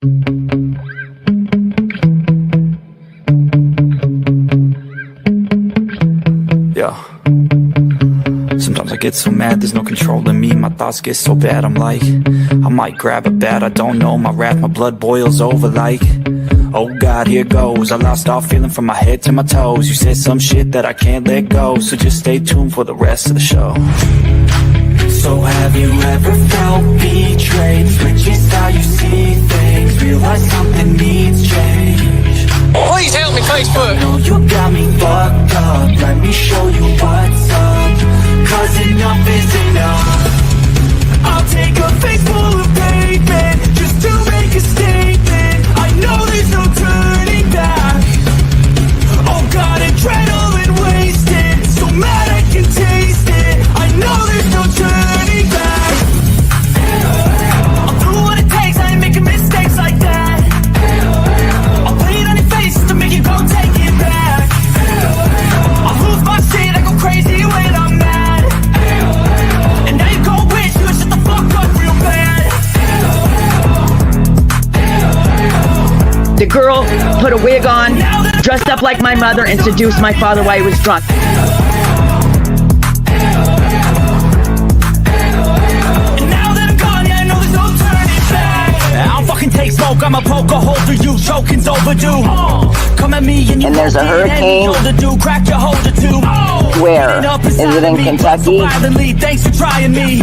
Yeah. Sometimes I get so mad, there's no controlling me. My thoughts get so bad, I'm like, I might grab a bat, I don't know. My wrath, my blood boils over like, oh God, here goes. I lost all feeling from my head to my toes. You said some shit that I can't let go, so just stay tuned for the rest of the show. So have you ever felt betrayed? Switches how you see things, realize something needs change. Please help me, Facebook. I know you got me fucked up, let me show you what's up, cause enough is enough. I'll take a face full of pavement just to make a statement. I know there's no turning back. Oh God, adrenaline wasted, so mad I can taste it. I know there's no turning back. I'll do what it takes, I ain't making mistakes like that. I'll put it on your face to make you go take it back. I'll lose my shit, I go crazy when I'm mad. And now you go wish you would shut the fuck up real bad. The girl put a wig on, dressed up like my mother, and seduced my father while he was drunk. I'll fucking take smoke, I'ma poke a hole through you, choking's overdue. Come at me and you there's a hurricane. Crack your holder too. Where? Is it in Kentucky? Thanks for trying me.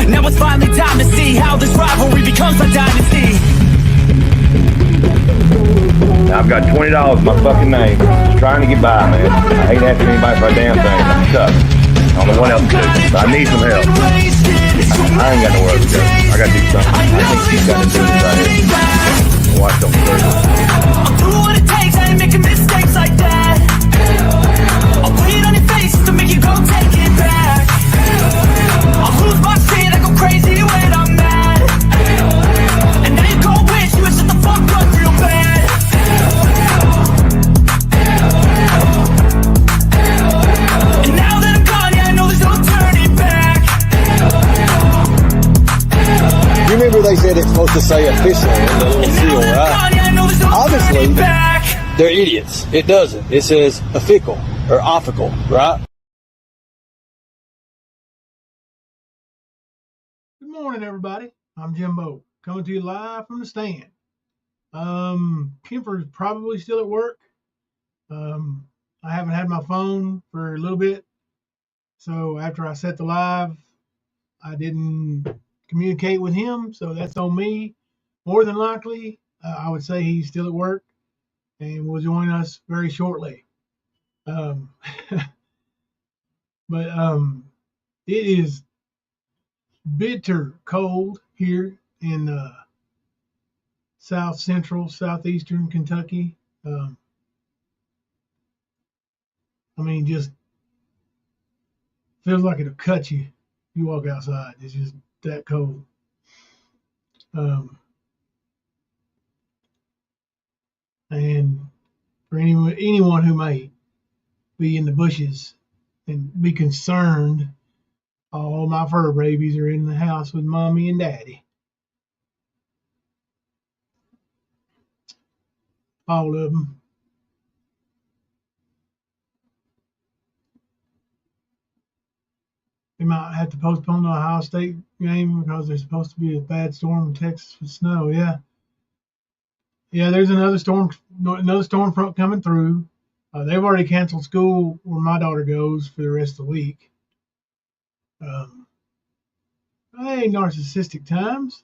Now it's finally time to see how this rivalry becomes a dynasty. I've got $20 in my fucking name. Just trying to get by, man. I hate asking anybody for a damn thing. I'm stuck. I don't know what else to do. But I need some help. I ain't got nowhere else to go. I gotta do something. I think she's got to do this right here. Watch them first. I'll do what it takes, I ain't making mistakes like that. I'll put it on your face to make you go take it back. I'll lose my shit, I go crazy when I'm mad. And now you go wish you would shut the fuck up real bad. And now that I'm gone, yeah, I know there's no turning back. You remember they said it's supposed to say official in the little seal, right? Obviously, they're idiots. It doesn't. It says official or official, right? Good morning, everybody. I'm Jimbo, coming to you live from the stand. Kemper's probably still at work. I haven't had my phone for a little bit, so after I set the live, I didn't communicate with him, so that's on me. More than likely, I would say he's still at work and will join us very shortly. But it is bitter cold here in south central, southeastern Kentucky. I mean, just feels like it'll cut you. You walk outside, it's just that cold. And for anyone who may be in the bushes and be concerned, all my fur babies are in the house with mommy and daddy. All of them. They might have to postpone the Ohio State game because there's supposed to be a bad storm in Texas with snow. Yeah, there's another storm front coming through. They've already canceled school where my daughter goes for the rest of the week. Hey, narcissistic times.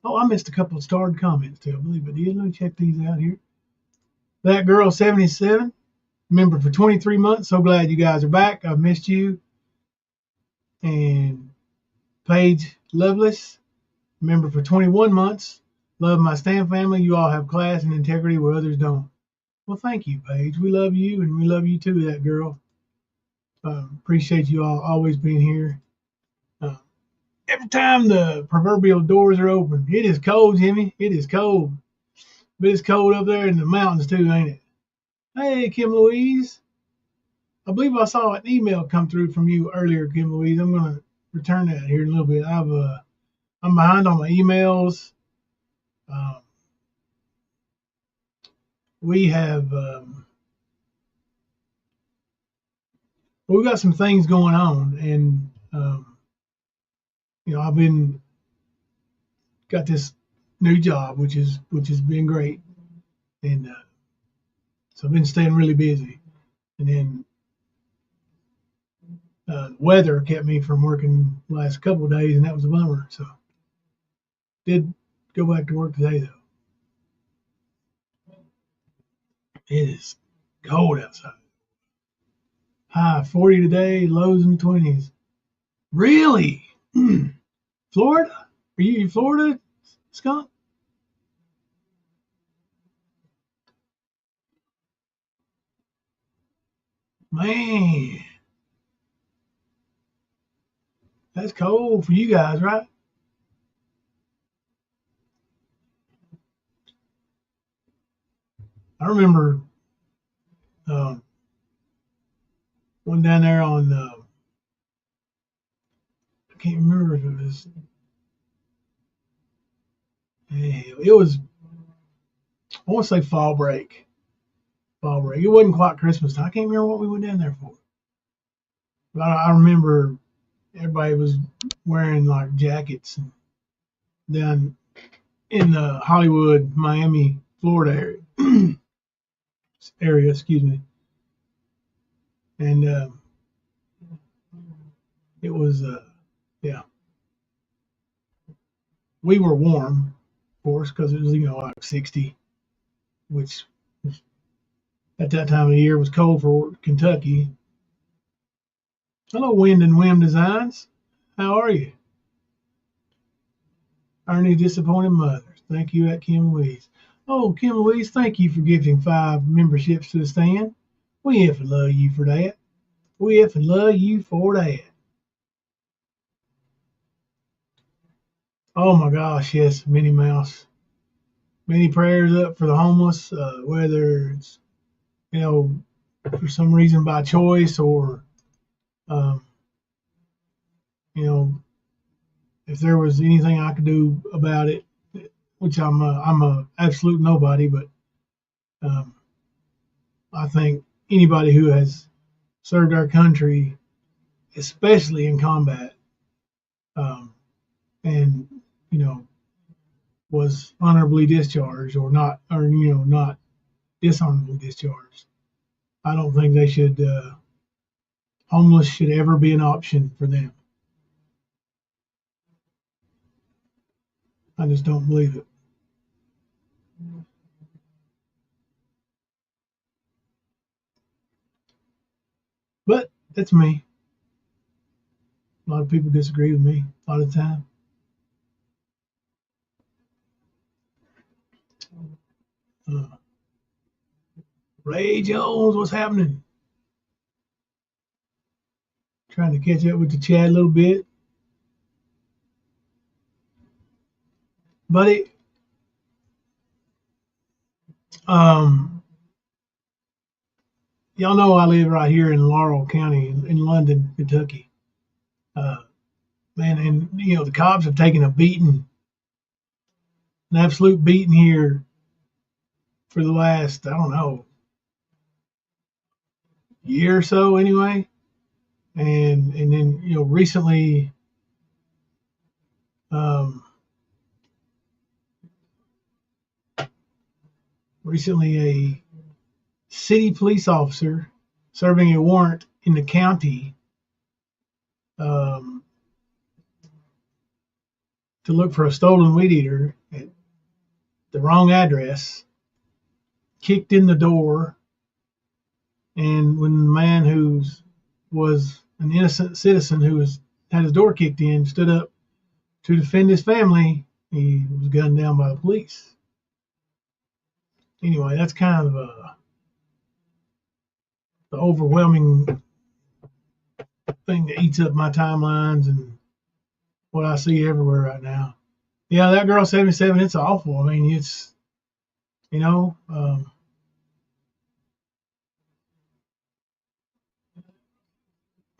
Oh, I missed a couple of starred comments too. I believe I did. Let me check these out here. That girl 77, member for 23 months. So glad you guys are back. I've missed you. And Paige Loveless, member for 21 months. Love my Stan family. You all have class and integrity where others don't. Well, thank you, Paige. We love you, and we love you too, that girl. Appreciate you all always being here. Every time the proverbial doors are open, it is cold, Jimmy. It is cold. But it's cold up there in the mountains too, ain't it? Hey, Kim Louise. I believe I saw an email come through from you earlier, Kim Louise. I'm going to return that here in a little bit. I'm behind on my emails. We have we've got some things going on, and I've got this new job, which has been great, and so I've been staying really busy, and then the weather kept me from working the last couple of days, and that was a bummer. So did go back to work today though. It is cold outside. High 40 today, lows in the 20s. Really? Florida? Are you in Florida, Skunk? Man, that's cold for you guys, right? I remember one down there on, I can't remember if it was, it was, I want to say fall break. Fall break. It wasn't quite Christmas time. I can't remember what we went down there for. But I remember everybody was wearing like jackets down in the Hollywood, Miami, Florida area, excuse me. And it was, yeah. We were warm, of course, because it was, like 60, which at that time of the year was cold for Kentucky. Hello, Wind and Whim Designs. How are you? Ernie Disappointed Mothers. Thank you at Kim Louise. Oh, Kim Louise, thank you for gifting 5 memberships to the stand. We effing love you for that. We effing love you for that. Oh my gosh, yes, Minnie Mouse. Many prayers up for the homeless, whether it's, for some reason by choice or, if there was anything I could do about it, which I'm a absolute nobody, but I think anybody who has served our country, especially in combat, and was honorably discharged or not dishonorably discharged, I don't think they should. Homeless should ever be an option for them. I just don't believe it. But that's me. A lot of people disagree with me a lot of the time. Ray Jones, what's happening? Trying to catch up with the chat a little bit. Buddy, y'all know I live right here in Laurel County in London, Kentucky. Man, and the cops have taken a beating, an absolute beating here for the last, I don't know, year or so anyway. And then recently a city police officer serving a warrant in the county to look for a stolen weed eater at the wrong address, kicked in the door, and when the man who was an innocent citizen who had his door kicked in stood up to defend his family, he was gunned down by the police. Anyway, that's kind of the overwhelming thing that eats up my timelines and what I see everywhere right now. Yeah, that girl 77, it's awful. I mean, it's You know,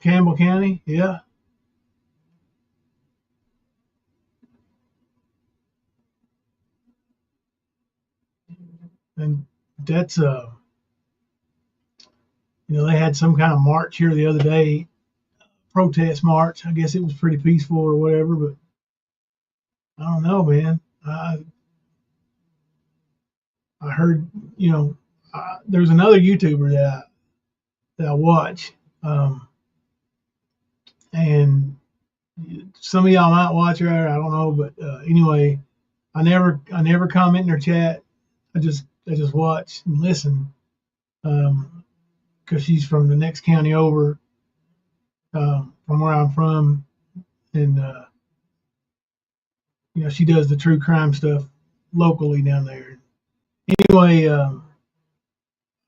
Campbell County, yeah. And that's they had some kind of march here the other day, protest march. I guess it was pretty peaceful or whatever, but I don't know, man. I heard, there's another YouTuber that I watch, and some of y'all might watch her. I don't know, but anyway, I never comment in her chat. I just watch and listen, because she's from the next county over, from where I'm from, and she does the true crime stuff locally down there. Anyway,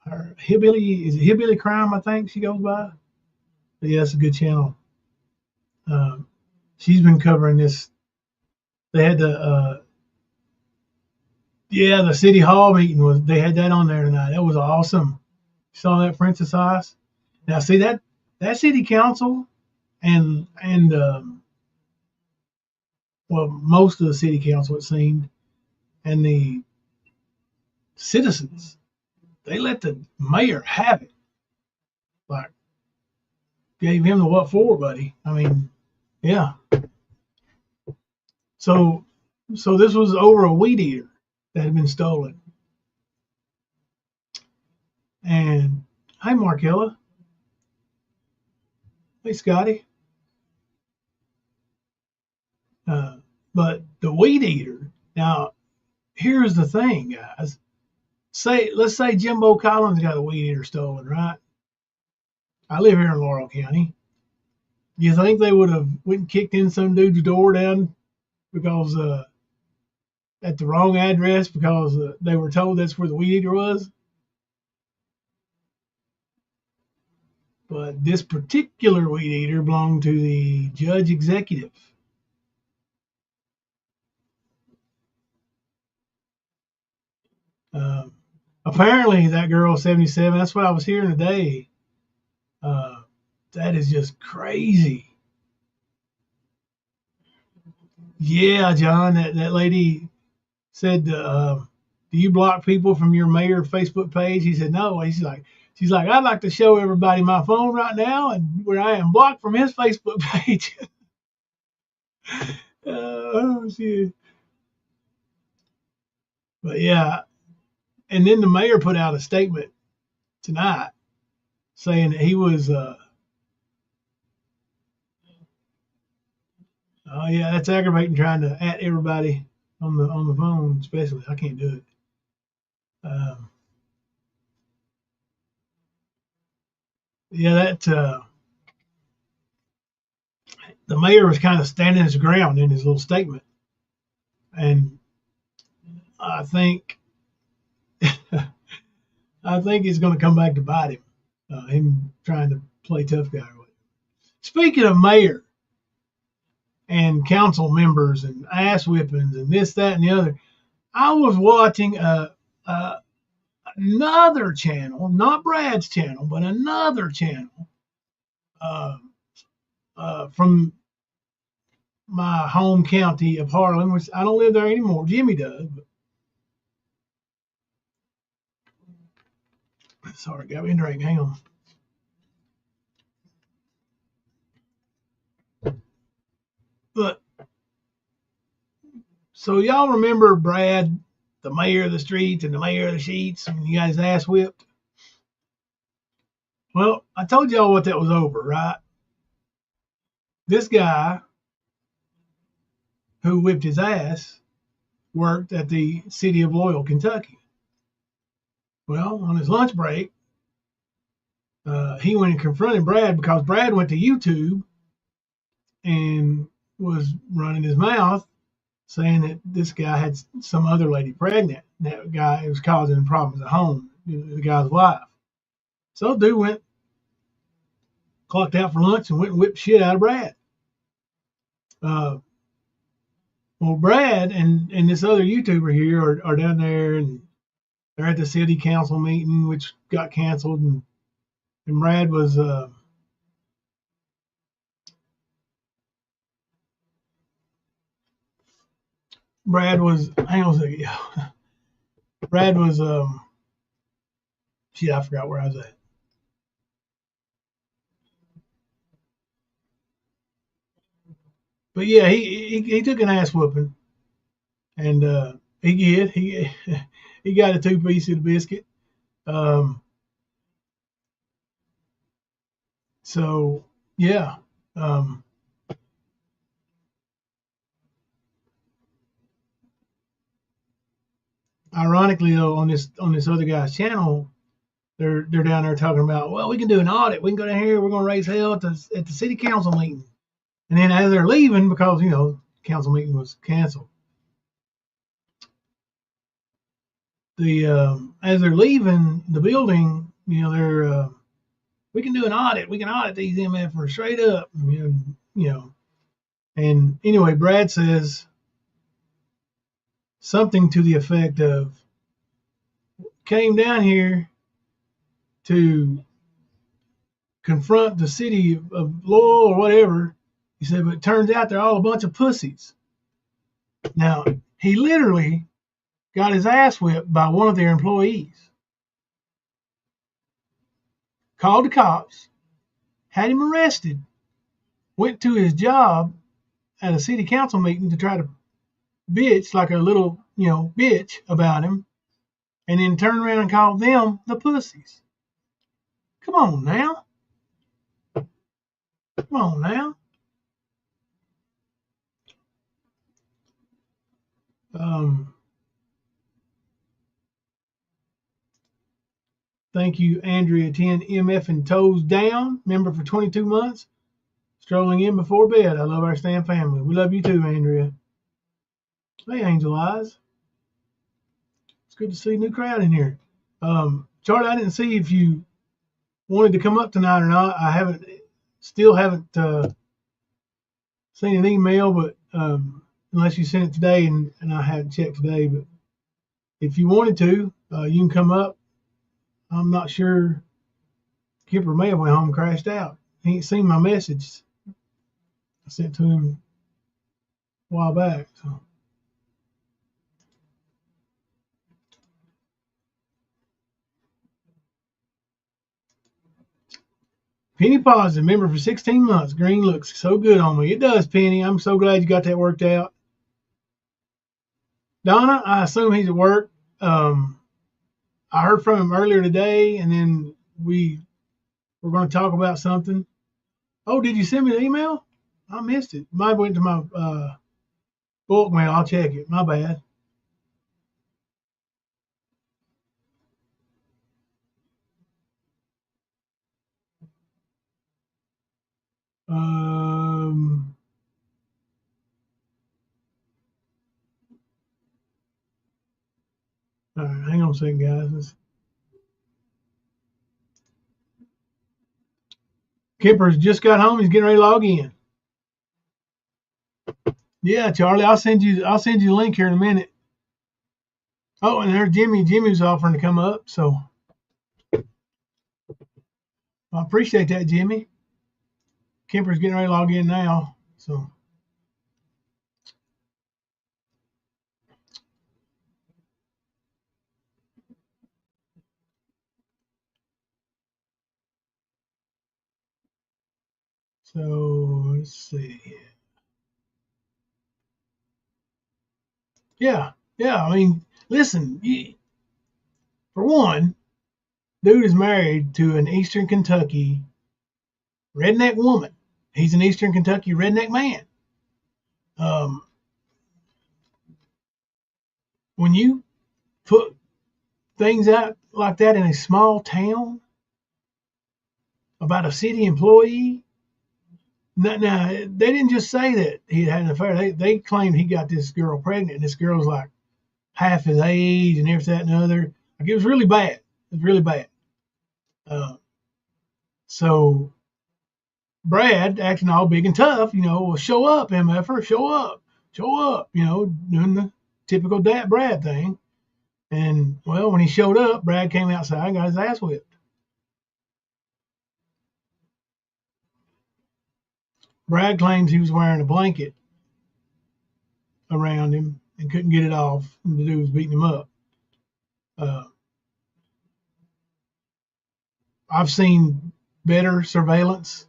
her Hillbilly Crime, I think she goes by. But yeah, it's a good channel. She's been covering this. They had the city hall meeting they had that on there tonight. That was awesome. You saw that, Francis Ice? Now see that city council and most of the city council, it seemed, and the citizens, they let the mayor have it. Like, gave him the what for, buddy. I mean, yeah. So this was over a weed eater that had been stolen. And hi, Markella. Hey, Scotty. But the weed eater. Now, here's the thing, guys. Let's say Jimbo Collins got a weed eater stolen, right? I live here in Laurel County. You think they would have went and kicked in some dude's door down because at the wrong address because they were told that's where the weed eater was? But this particular weed eater belonged to the judge executive. Apparently that girl 77, that's what I was hearing today. That is just crazy. Yeah, John, that lady said, do you block people from your mayor Facebook page? He said, no. She's like, I'd like to show everybody my phone right now and where I am blocked from his Facebook page. Oh, shit. But yeah, and then the mayor put out a statement tonight saying that he was, oh yeah, that's aggravating trying to at everybody on the phone, especially. I can't do it. The mayor was kind of standing his ground in his little statement, and I think it's going to come back to bite him. Him trying to play tough guy. Speaking of mayor and council members and ass whippings and this, that, and the other, I was watching another channel, not Brad's channel, but another channel from my home county of Harlan, which I don't live there anymore. Jimmy does. But, sorry, got me a drink. Hang on. But so y'all remember Brad, the mayor of the streets and the mayor of the sheets, and you guys ass whipped? Well, I told y'all what that was over, right? This guy who whipped his ass worked at the city of Loyal, Kentucky. Well, on his lunch break, he went and confronted Brad because Brad went to YouTube and was running his mouth saying that this guy had some other lady pregnant. That guy was causing problems at home, the guy's wife. So dude went, clocked out for lunch and went and whipped shit out of Brad. Well, Brad and this other YouTuber here are down there, and they're at the city council meeting, which got canceled, and Brad was hang on a second. Brad was shit, I forgot where I was at. But yeah, he took an ass whooping, and he got a 2-piece of the biscuit. So yeah, ironically though, on this other guy's channel, they're down there talking about, well, we can do an audit. We can go down here. We're going to raise hell at the city council meeting. And then as they're leaving, because council meeting was canceled, as they're leaving the building, they're we can do an audit. We can audit these MFers straight up. And anyway, Brad says something to the effect of, came down here to confront the city of Lowell or whatever. He said, but it turns out they're all a bunch of pussies. Now, he literally got his ass whipped by one of their employees. Called the cops, had him arrested, went to his job at a city council meeting to try to bitch like a little, bitch about him, and then turned around and called them the pussies. Come on now. Come on now. Thank you, Andrea 10 MF and Toes Down, member for 22 months. Strolling in before bed. I love our Stan family. We love you too, Andrea. Hey, Angel Eyes. It's good to see a new crowd in here. Charlie, I didn't see if you wanted to come up tonight or not. I still haven't seen an email, but unless you sent it today, and I hadn't checked today. But if you wanted to, you can come up. I'm not sure. Kipper may have went home and crashed out. He ain't seen my message I sent to him a while back. So. Penny Positive, member for 16 months. Green looks so good on me. It does, Penny. I'm so glad you got that worked out. Donna, I assume he's at work. I heard from him earlier today, and then we're going to talk about something. Oh, did you send me the email? I missed it. Might have went to my bulk mail. I'll check it. My bad. All right, hang on a second, guys. Kipper's just got home. He's getting ready to log in. Yeah, Charlie, I'll send you the link here in a minute. Oh, and there's Jimmy. Jimmy's offering to come up, so I appreciate that, Jimmy. Kipper's getting ready to log in now, so. So let's see. Yeah. I mean, listen. For one, dude is married to an Eastern Kentucky redneck woman. He's an Eastern Kentucky redneck man. When you put things out like that in a small town about a city employee. Now, they didn't just say that he had an affair. They claimed he got this girl pregnant, and this girl's like half his age and everything and the other. Like, it was really bad. It was really bad. So Brad, acting all big and tough, well, show up, MFer, show up, doing the typical Brad thing. And well, when he showed up, Brad came outside and got his ass whipped. Brad claims he was wearing a blanket around him and couldn't get it off, and the dude was beating him up. I've seen better surveillance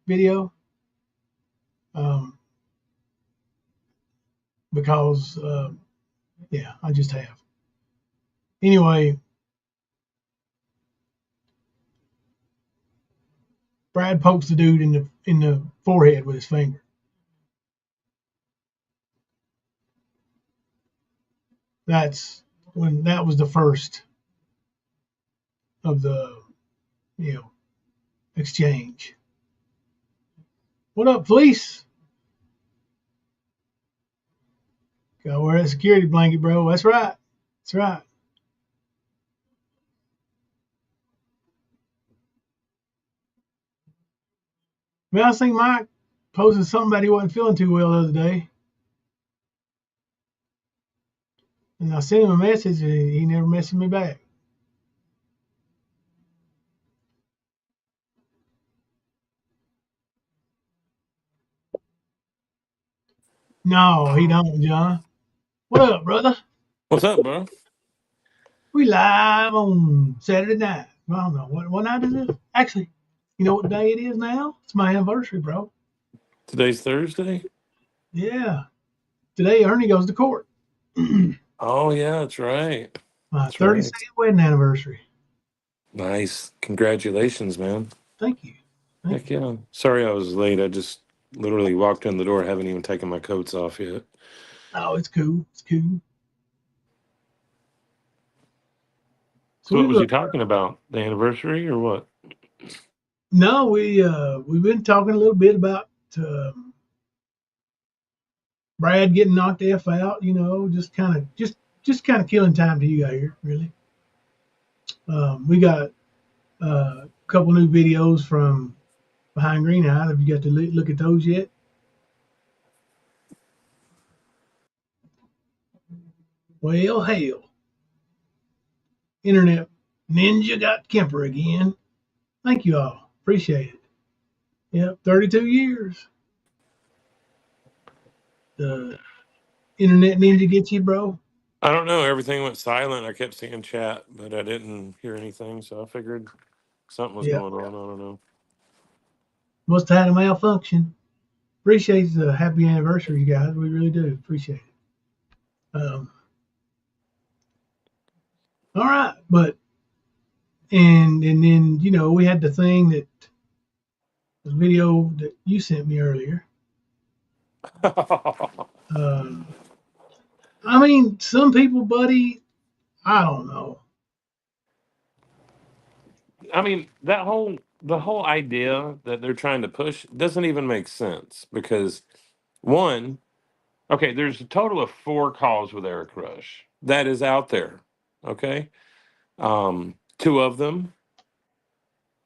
video because, yeah, I just have. Anyway, Brad pokes the dude in the forehead with his finger. That was the first of the exchange. What up, Fleece? Gotta wear that security blanket, bro. That's right. That's right. Man, I think Mike posted something about he wasn't feeling too well the other day. And I sent him a message and he never messaged me back. No, he don't, John. What up, brother? What's up, bro? We live on Saturday night. I don't know. What night is it? Actually, you know what day it is now? It's my anniversary, bro. Today's Thursday? Yeah. Today, Ernie goes to court. Oh, yeah, that's right. My That's right. 32nd wedding anniversary. Nice. Congratulations, man. Thank you. Heck yeah. Sorry I was late. I just literally walked in the door. I haven't even taken my coats off yet. Oh, it's cool. It's cool. So what was he talking about? The anniversary or what? No, we've been talking a little bit about Brad getting knocked the F out, just kind of killing time to you guys here, really. We got a couple new videos from Behind Green Eye. Have you got to look at those yet? Well, hell. Internet Ninja got Kemper again. Thank you all. Appreciate it. Yep, 32 years. The Internet Ninja gets you, bro. I don't know. Everything went silent. I kept seeing chat, but I didn't hear anything. So I figured something was Yeah. going on. I don't know. Must have had a malfunction. Appreciate the happy anniversary, you guys. We really do appreciate it. All right, but and then we had the thing the video that you sent me earlier. I mean, some people, buddy, I don't know. I mean, the whole idea that they're trying to push doesn't even make sense because one, okay, there's a total of 4 calls with Eric Rush that is out there. Okay. 2 of them,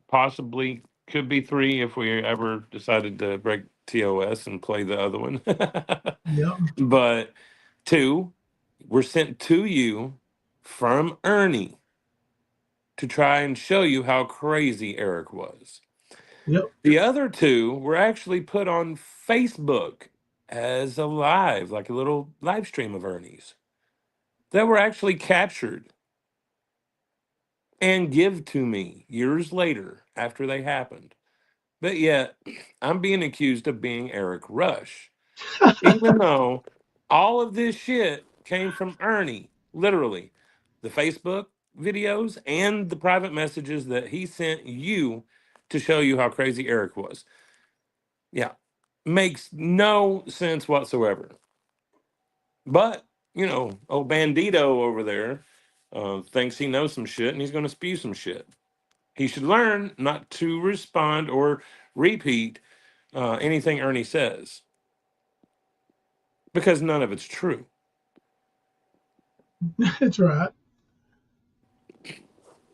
possibly could be 3 if we ever decided to break TOS and play the other one. Yep. But 2 were sent to you from Ernie to try and show you how crazy Eric was. Yep. The other 2 were actually put on Facebook as a live, like a little live stream of Ernie's that were actually captured and give to me years later after they happened. But yet, I'm being accused of being Eric Rush, even though all of this shit came from Ernie, literally. The Facebook videos and the private messages that he sent you to show you how crazy Eric was. Yeah, makes no sense whatsoever. But, old Bandito over there thinks he knows some shit and he's going to spew some shit. He should learn not to respond or repeat anything Ernie says because none of it's true. That's right.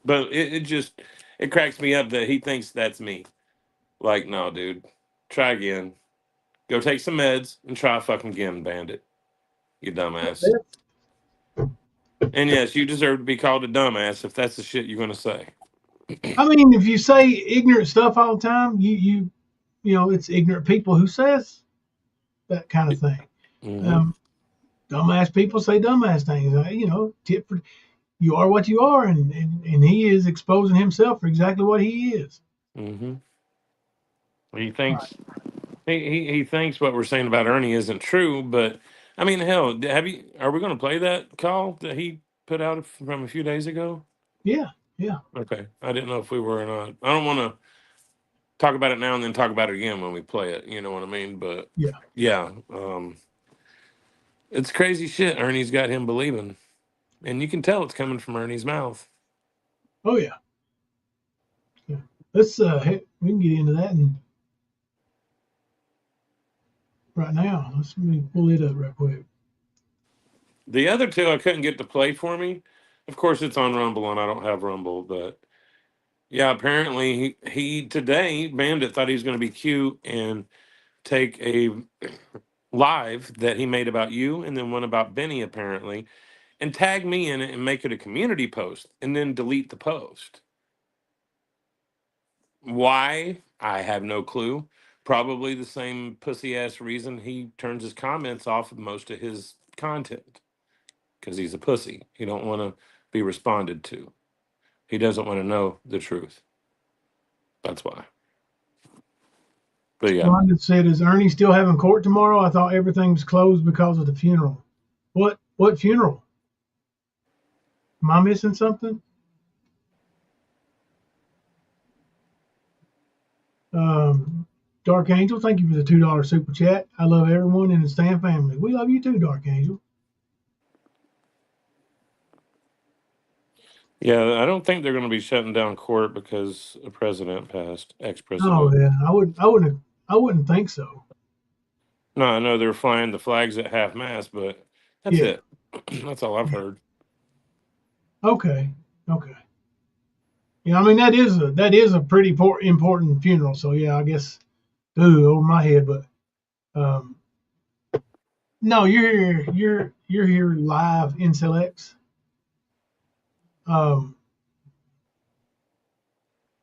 But it cracks me up that he thinks that's me. Like, no, dude, try again. Go take some meds and try fucking again, bandit. You dumbass. And yes, you deserve to be called a dumbass if that's the shit you're going to say. I mean, if you say ignorant stuff all the time, you know, it's ignorant people who says that kind of thing. Mm-hmm. Dumbass people say dumbass things. You know, tip for you are what you are, and he is exposing himself for exactly what he is. Mm-hmm. He thinks he thinks what we're saying about Ernie isn't true, but I mean, hell, are we going to play that call that he put out from a few days ago? Yeah, yeah, Okay, I didn't know if we were or not. I don't want to talk about it now and then talk about it again when we play it. You know what I mean? But yeah. yeah, it's crazy shit. Ernie's got him believing, and you can tell it's coming from Ernie's mouth. Oh yeah. Yeah. Let's we can get into that and right now. Let me pull it up real quick. The other two I couldn't get to play for me. Of course, it's on Rumble, and I don't have Rumble, but yeah, apparently he today Bandit thought he was going to be cute and take a live that he made about you and then one about Benny apparently and tag me in it and make it a community post and then delete the post. Why? I have no clue. Probably the same pussy ass reason he turns his comments off of most of his content because he's a pussy. He don't want to be responded to. He doesn't want to know the truth. That's why. But yeah. Rhonda said, "Is Ernie still having court tomorrow? I thought everything was closed because of the funeral." What funeral? Am I missing something? Dark Angel, thank you for the $2 super chat. I love everyone in the Stan family. We love you too, Dark Angel. Yeah, I don't think they're going to be shutting down court because a president passed, Oh ex-president. yeah, I wouldn't think so. No, I know they're flying the flags at half mast, but that's Yeah. it. That's all I've heard. Okay. Yeah, I mean that is a pretty important funeral. So yeah, I guess over my head, but no, you're here live in Selects.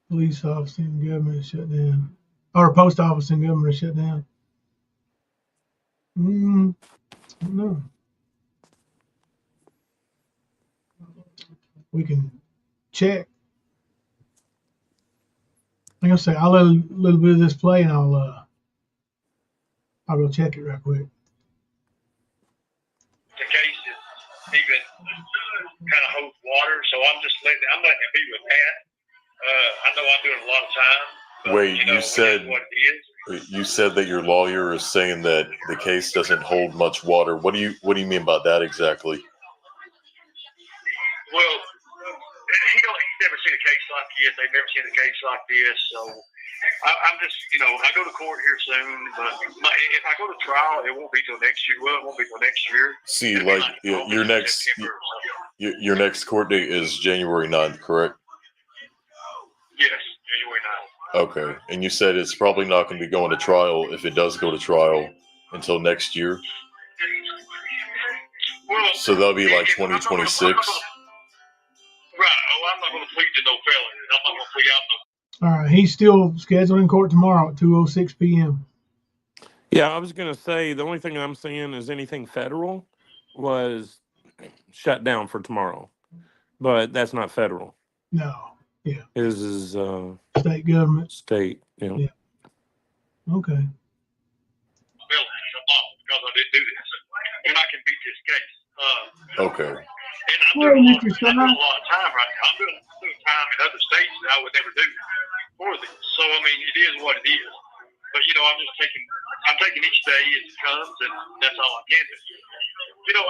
Police office and government shut down, or post office and government shut down. No, we can check. Like I say, I'll let a little bit of this play, and I'll go check it real quick. The case is even kind of holds water, so I'm letting it be with Pat. I know I'm doing a lot of time. But, Wait, you said what it is. You said that your lawyer is saying that the case doesn't hold much water. What do you mean by that exactly? Well, he's never seen a case like this. They've never seen a case like this. So I'm just, I go to court here soon. But if I go to trial, it won't be till next year. Well, it won't be till next year. See, like your next court date is January 9th, correct? Yes, January 9th. Okay, and you said it's probably not going to be going to trial if it does go to trial until next year. Well, so that'll be like 2026. Right. Oh, I'm not going to plead to no felony. I'm not going to plead out no. All right, he's still scheduled in court tomorrow at 2:06 p.m. Yeah, I was going to say the only thing I'm seeing is anything federal was shut down for tomorrow, but that's not federal. No, yeah. His is state government. State, yeah. Okay. Because I didn't do this, and I can beat this case. Okay. And I'm doing a lot of time right now. I'm doing time in other states that I would never do for this. So I mean, it is what it is. But I'm taking each day as it comes, and that's all I can do.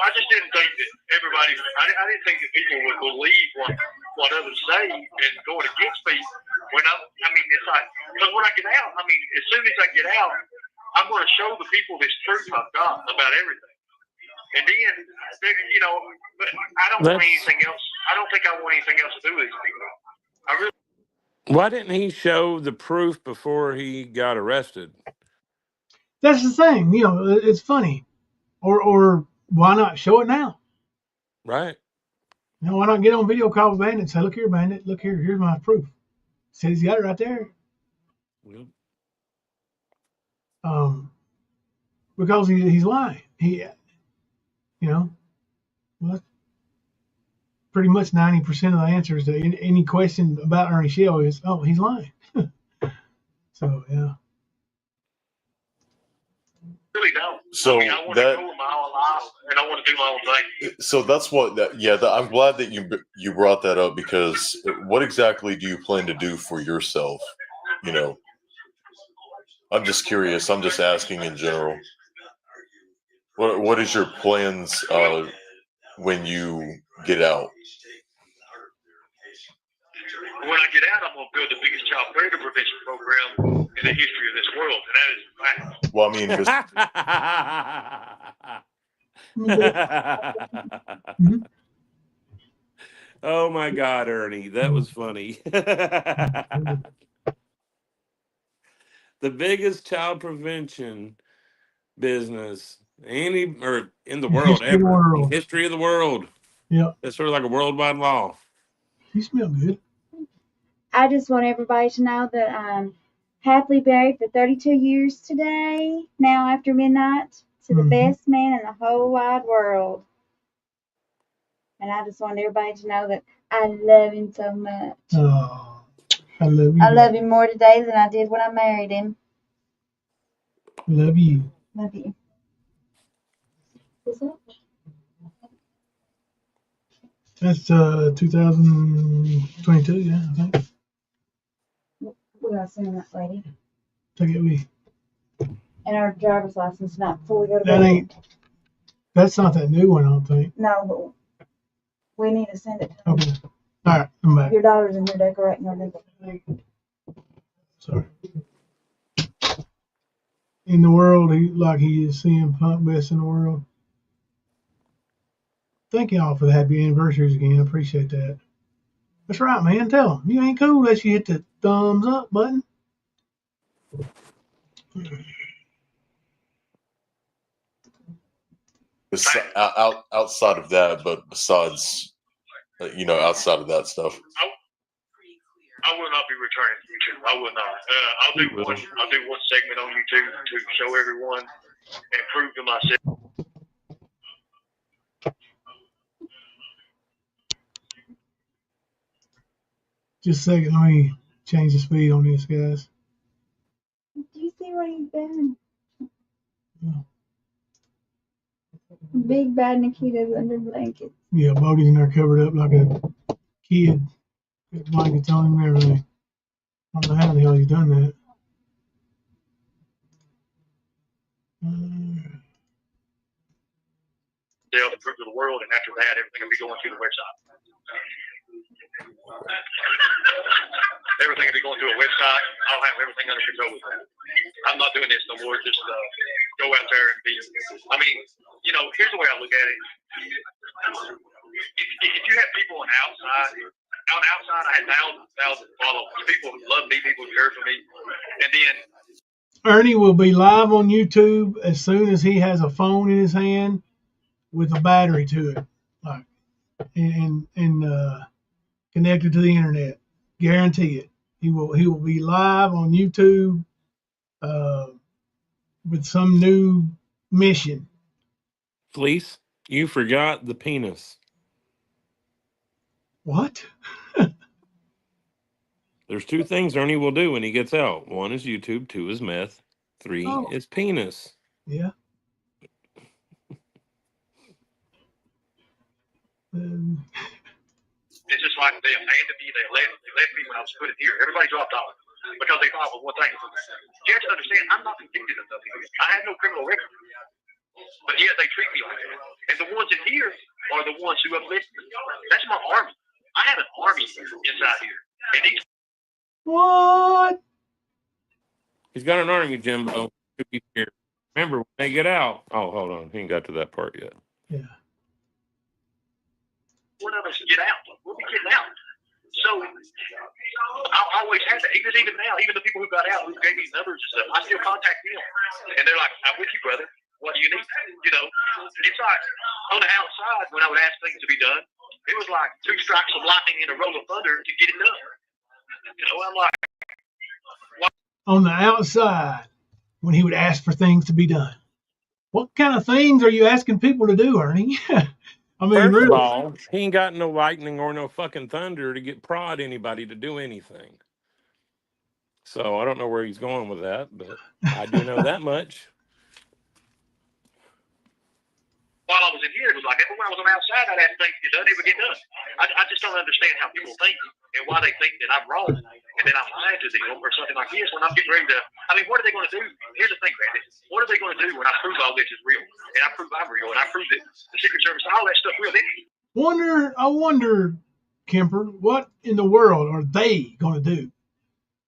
I just didn't think that everybody. I didn't think that people would believe what others say and going against me. It's like, because when I get out, as soon as I get out, I'm going to show the people this truth I've got about everything. And then, but I don't want anything else. I don't think I want anything else to do with these people. I really. Why didn't he show the proof before he got arrested? That's the thing. It's funny. Or why not show it now? Right. Now, why not get on video call with Bandit and say, look here, Bandit, look here, here's my proof. Says he's got it right there. Well, Because he's lying. Well, pretty much 90% of the answers to any question about Ernie Shell is, oh, he's lying. So, yeah. Really don't. So I want to go with my own life, and I want to do my own thing. So that's what. I'm glad that you brought that up, because what exactly do you plan to do for yourself? I'm just curious. I'm just asking in general. What is your plans when you get out? When I get out, I'm going to build the biggest child predator prevention program in the history of this world, and that is fact. Well, I mean, Oh my God, Ernie, that was funny. The biggest child prevention business in the world History of the ever. world. History of the world. Yeah. That's sort of like a worldwide law. You smell good. I just want everybody to know that I'm happily married for 32 years today, now after midnight, to the best man in the whole wide world. And I just want everybody to know that I love him so much. Oh, I love you. I love him more today than I did when I married him. Love you. Love you. What's that? That's 2022, yeah, I think. We gotta send that lady. Take it with. And our driver's license tonight before we go to bed. That's not that new one, I don't think. No, but we need to send it to Okay. All right, I'm back. Your daughter's in here decorating her new. Sorry. In the world, he is CM Punk, best in the world. Thank y'all for the happy anniversaries again. I appreciate that. That's right, man. Tell them you ain't cool unless you hit the thumbs up button. Outside of that, but besides, outside of that stuff. I will not be returning to YouTube. I will not. I'll do one segment on YouTube to show everyone and prove to myself. Just a second, let me change the speed on this, guys. Do you see what he's doing? Yeah. Big bad Nikita's under blankets. Yeah, Bodie's in there covered up like a kid. Got blankets on him and everything. I don't know how the hell he's done that. They'll prove to the world, and after that, everything will be going through the website. Everything will be going through a website. I'll have everything under control with that. I'm not doing this no more. Just go out there and be. I mean, here's the way I look at it. If you have people on the outside, I had thousands of followers. People who love me, people who care for me, and then. Ernie will be live on YouTube as soon as he has a phone in his hand with a battery to it, and connected to the internet. Guarantee it. He will be live on YouTube with some new mission. Fleece, you forgot the penis. What? There's two things Ernie will do when he gets out. One is YouTube, two is meth, three is penis. Yeah. It's just like they abandoned me. They left me when I was put in here. Everybody dropped off because they thought, well, one thing. You have to understand, I'm not convicted of nothing. I have no criminal record. But yet they treat me like that. And the ones in here are the ones who uplift me. That's my army. I have an army inside here. And these. What? He's got an army, Jimbo. Remember, when they get out. Oh, hold on. He ain't got to that part yet. Yeah. One of us get out. We'll be getting out. So I always had that. Even now, even the people who got out, who gave me numbers and stuff, I still contact them. And they're like, I'm with you, brother. What do you need? It's like on the outside, when I would ask things to be done, it was was like 2 strikes of lightning and a roll of thunder to get it done. I'm like, on the outside, when he would ask for things to be done. What kind of things are you asking people to do, Ernie? I mean, First of really. all, he ain't got no lightning or no fucking thunder to get prod anybody to do anything. So I don't know where he's going with that, but I do know that much. while I was in here, it was like that. But when I was on the outside, I'd ask things to get done, they would get done. I just don't understand how people think and why they think that I'm wrong and that I'm lying to them or something like this when I'm getting ready to. I mean, what are they going to do? Here's the thing, man. What are they going to do when I prove all this is real and I prove I'm real and I prove that the Secret Service, all that stuff real? I wonder, Kemper, what in the world are they going to do?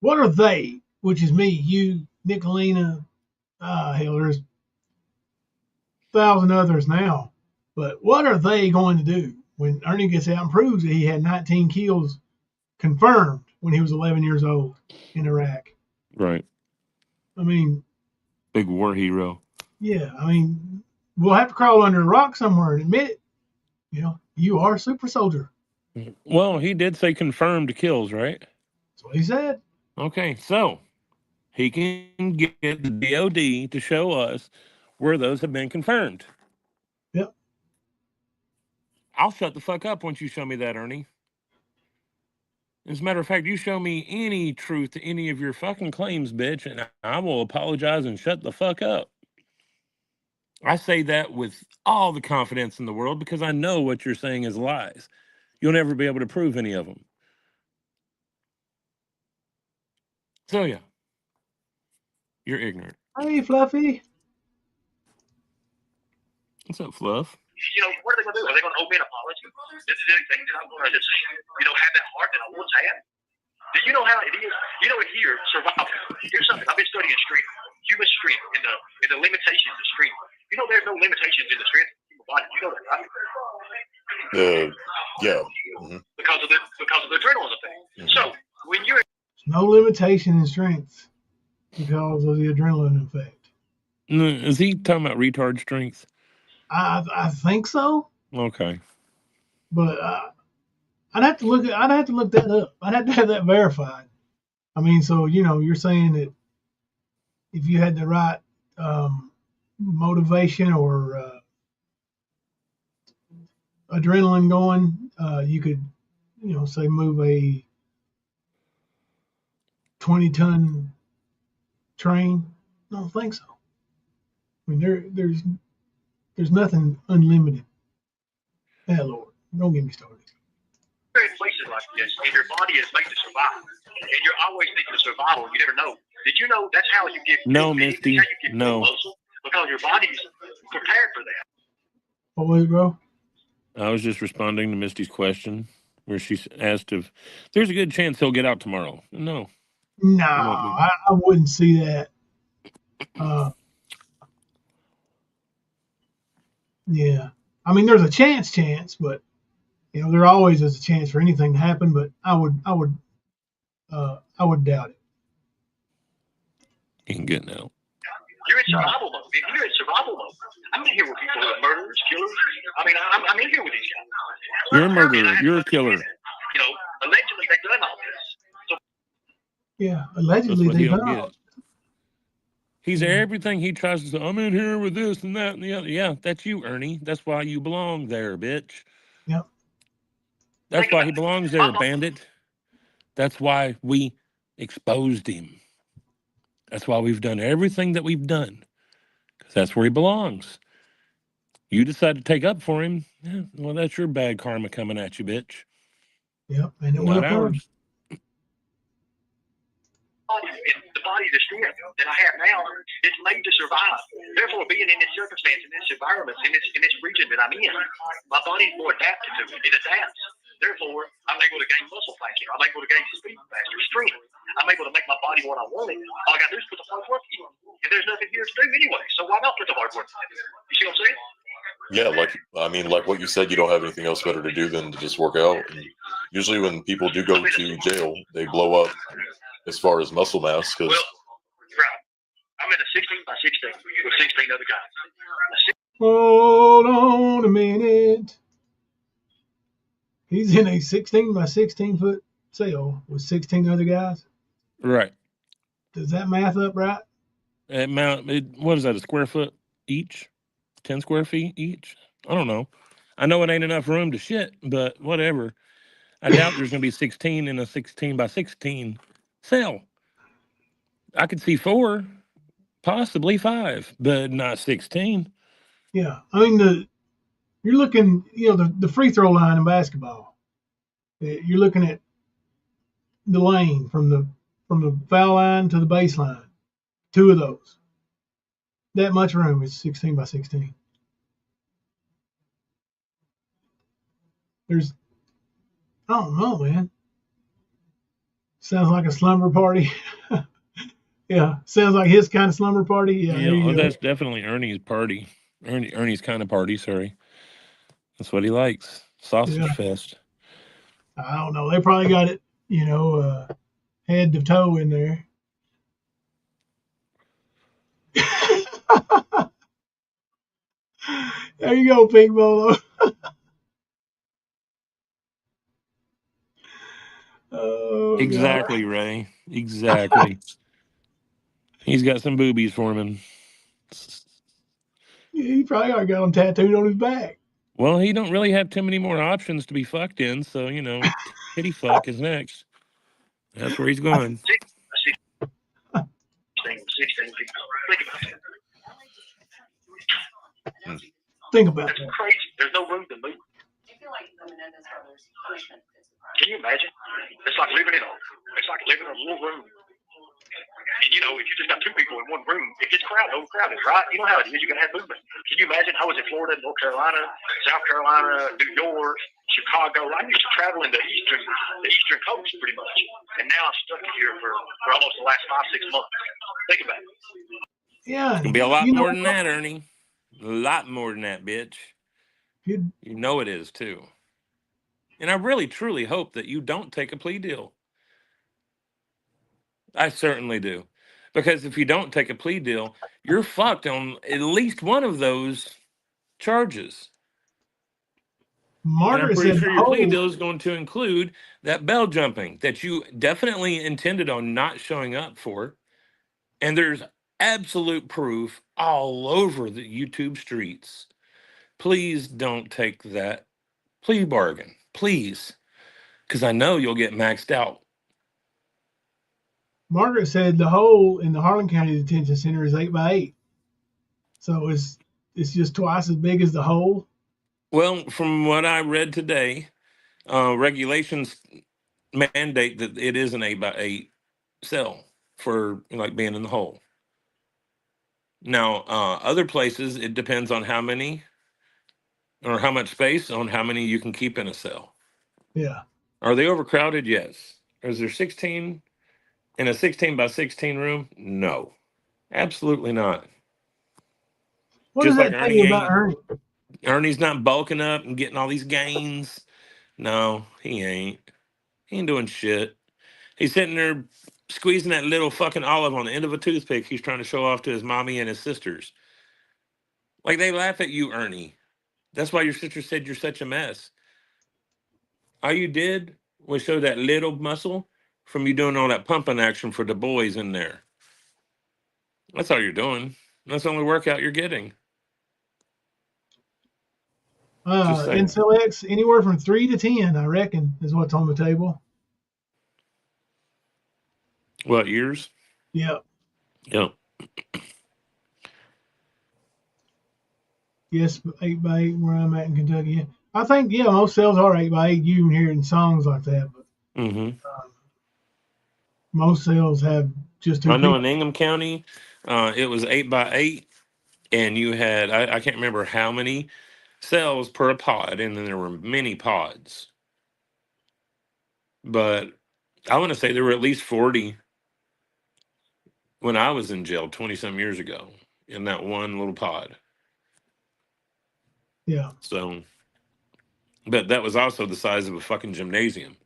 What are they, which is me, you, Nicolina, hell, there's 1,000 others now. But what are they going to do when Ernie gets out and proves that he had 19 kills confirmed when he was 11 years old in Iraq? Right. I mean, big war hero. Yeah, I mean, we'll have to crawl under a rock somewhere and admit it. You know, you are a super soldier. Well, he did say confirmed kills, right? That's what he said. Okay, so he can get the DOD to show us where those have been confirmed. Yep. I'll shut the fuck up once you show me that, Ernie. As a matter of fact, you show me any truth to any of your fucking claims, bitch, and I will apologize and shut the fuck up. I say that with all the confidence in the world because I know what you're saying is lies. You'll never be able to prove any of them. So, yeah. You're ignorant. Hey, Fluffy. What's up, Fluff? You know, what are they going to do? Are they going to owe me an apology? Do they think that I'm going to just, have that heart that I once had? Do you know how it is? You know, here, survival. Here's something. I've been studying strength, human strength, and the limitations of strength. You know, there's no limitations in the strength of the human body. You know that, right? Yeah. Mm-hmm. Because of the adrenaline effect. Mm-hmm. So when you're no limitation in strength because of the adrenaline effect. Is he talking about retard strength? I think so. Okay. But I'd have to look that up. I'd have to have that verified. I mean, so you're saying that if you had the right motivation or adrenaline going, you could, say move a 20-ton train. I don't think so. I mean, there's nothing unlimited. Yeah, Lord, don't get me started. You're in places like this, and your body is made to survive, and you're always thinking of survival. You never know. Did you know that's how you get? No, Misty. No. Muscle? Because your body's prepared for that. What was it, bro? I was just responding to Misty's question, where she asked if there's a good chance he'll get out tomorrow. No. No, I wouldn't see that. Yeah. I mean, there's a chance, but there always is a chance for anything to happen. But I would doubt it. Ain't getting out. You're in survival mode. If you're in survival mode, I'm in here with people who are murderers, killers. I mean, I'm in here with these guys. You're a murderer. You're a killer. Allegedly they've done all this. So, yeah, allegedly they've done all. He's everything he tries to say. I'm in here with this and that and the other. Yeah, that's you, Ernie. That's why you belong there, bitch. Yep. That's why he belongs there, bandit. That's why we exposed him. That's why we've done everything that we've done. Because that's where he belongs. You decide to take up for him. Yeah, well, that's your bad karma coming at you, bitch. Yep, and it Not will ours. The body, the strength that I have now, it's made to survive. Therefore, being in this circumstance, in this environment, in this region that I'm in, my body's more adapted to it. It adapts. Therefore, I'm able to gain muscle faster. I'm able to gain speed faster, strength. I'm able to make my body what I want it. All I got to do is put the hard work in. And there's nothing here to do anyway. So why not put the hard work in? You see what I'm saying? Yeah, like what you said, you don't have anything else better to do than to just work out. And usually when people do go to jail, they blow up as far as muscle mass. Cause right. I'm in a 16 by 16 with 16 other guys. Hold on a minute. He's in a 16 by 16 foot cell with 16 other guys. Right. Does that math up right? What is that, a square foot each? 10 square feet each? I don't know. I know it ain't enough room to shit, but whatever. I doubt there's going to be 16 in a 16 by 16 cell. I could see 4, possibly 5, but not 16. Yeah. I mean, you're looking, the free throw line in basketball. You're looking at the lane from the foul line to the baseline. 2 of those. That much room is 16 by 16. I don't know, man. Sounds like a slumber party. Yeah, sounds like his kind of slumber party. Yeah, there you go. That's definitely Ernie's party. Ernie's kind of party, sorry. That's what he likes. Sausage fest. I don't know. They probably got it, head to toe in there. There you go, Pink Bolo. Oh, Exactly, God. Ray. Exactly. He's got some boobies for him. He probably already got them tattooed on his back. Well, he don't really have too many more options to be fucked in, so titty fuck is next. That's where he's going. 16 people. Think about that. Think about That's that. crazy. There's no room to move. Can you imagine? It's like living in a little room. And if you just got 2 people in one room, it gets overcrowded, right? You know how it is. You're gonna have movement. Can you imagine? I was in Florida, North Carolina, South Carolina, New York, Chicago. I used to travel in the eastern coast pretty much, and now I'm stuck here for almost the last 5-6 months. Think about it. Yeah. It's gonna be a lot more than that, Ernie. A lot more than that, bitch. You know it is too. And I really, truly hope that you don't take a plea deal. I certainly do. Because if you don't take a plea deal, you're fucked on at least one of those charges. And I'm Margaret pretty said sure the your plea whole. deal is going to include that bell jumping that you definitely intended on not showing up for. And there's absolute proof all over the YouTube streets. Please don't take that plea bargain. Please. Because I know you'll get maxed out. Margaret said the hole in the Harlan County Detention Center is 8 by 8. So it's just twice as big as the hole. Well, from what I read today, regulations mandate that it is an 8 by 8 cell for being in the hole. Now, other places, it depends on how many or how much space on how many you can keep in a cell. Yeah. Are they overcrowded? Yes. Is there 16 in a 16 by 16 room? No, absolutely not. What Just is like that thing about Ernie? Ernie's not bulking up and getting all these gains. No, he ain't. He ain't doing shit. He's sitting there squeezing that little fucking olive on the end of a toothpick he's trying to show off to his mommy and his sisters. Like, they laugh at you, Ernie. That's why your sister said you're such a mess. All you did was show that little muscle from you doing all that pumping action for the boys in there. That's all you're doing. That's the only workout you're getting. Just saying. Incel X, anywhere from 3 to 10, I reckon, is what's on the table. What, years? Yep. Yep. Yes, 8 by 8 where I'm at in Kentucky. I think, most cells are 8 by 8. You can hear it in songs like that. But most cells have just 2 I know people. in Ingham County, it was 8 by 8, and you had, I can't remember how many cells per pod, and then there were many pods. But I want to say there were at least 40 when I was in jail 20 some years ago in that one little pod. Yeah. So, but that was also the size of a fucking gymnasium.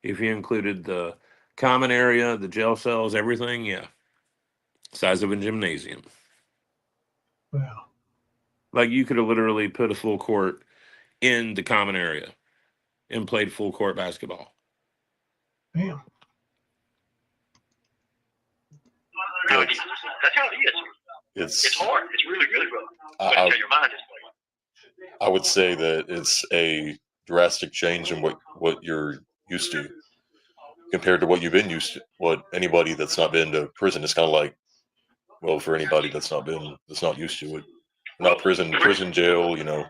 If you included the common area, the jail cells, everything, yeah. Size of a gymnasium. Wow. Like, you could have literally put a full court in the common area. and played full court basketball. Damn. Yeah, That's how it is. It's hard. It's really, really rough. But until your mind is playing. I would say that it's a drastic change in what you're used to compared to what you've been used to. What anybody that's not been to prison, it's kind of like, well, for anybody that's not used to it, not prison, jail, you know.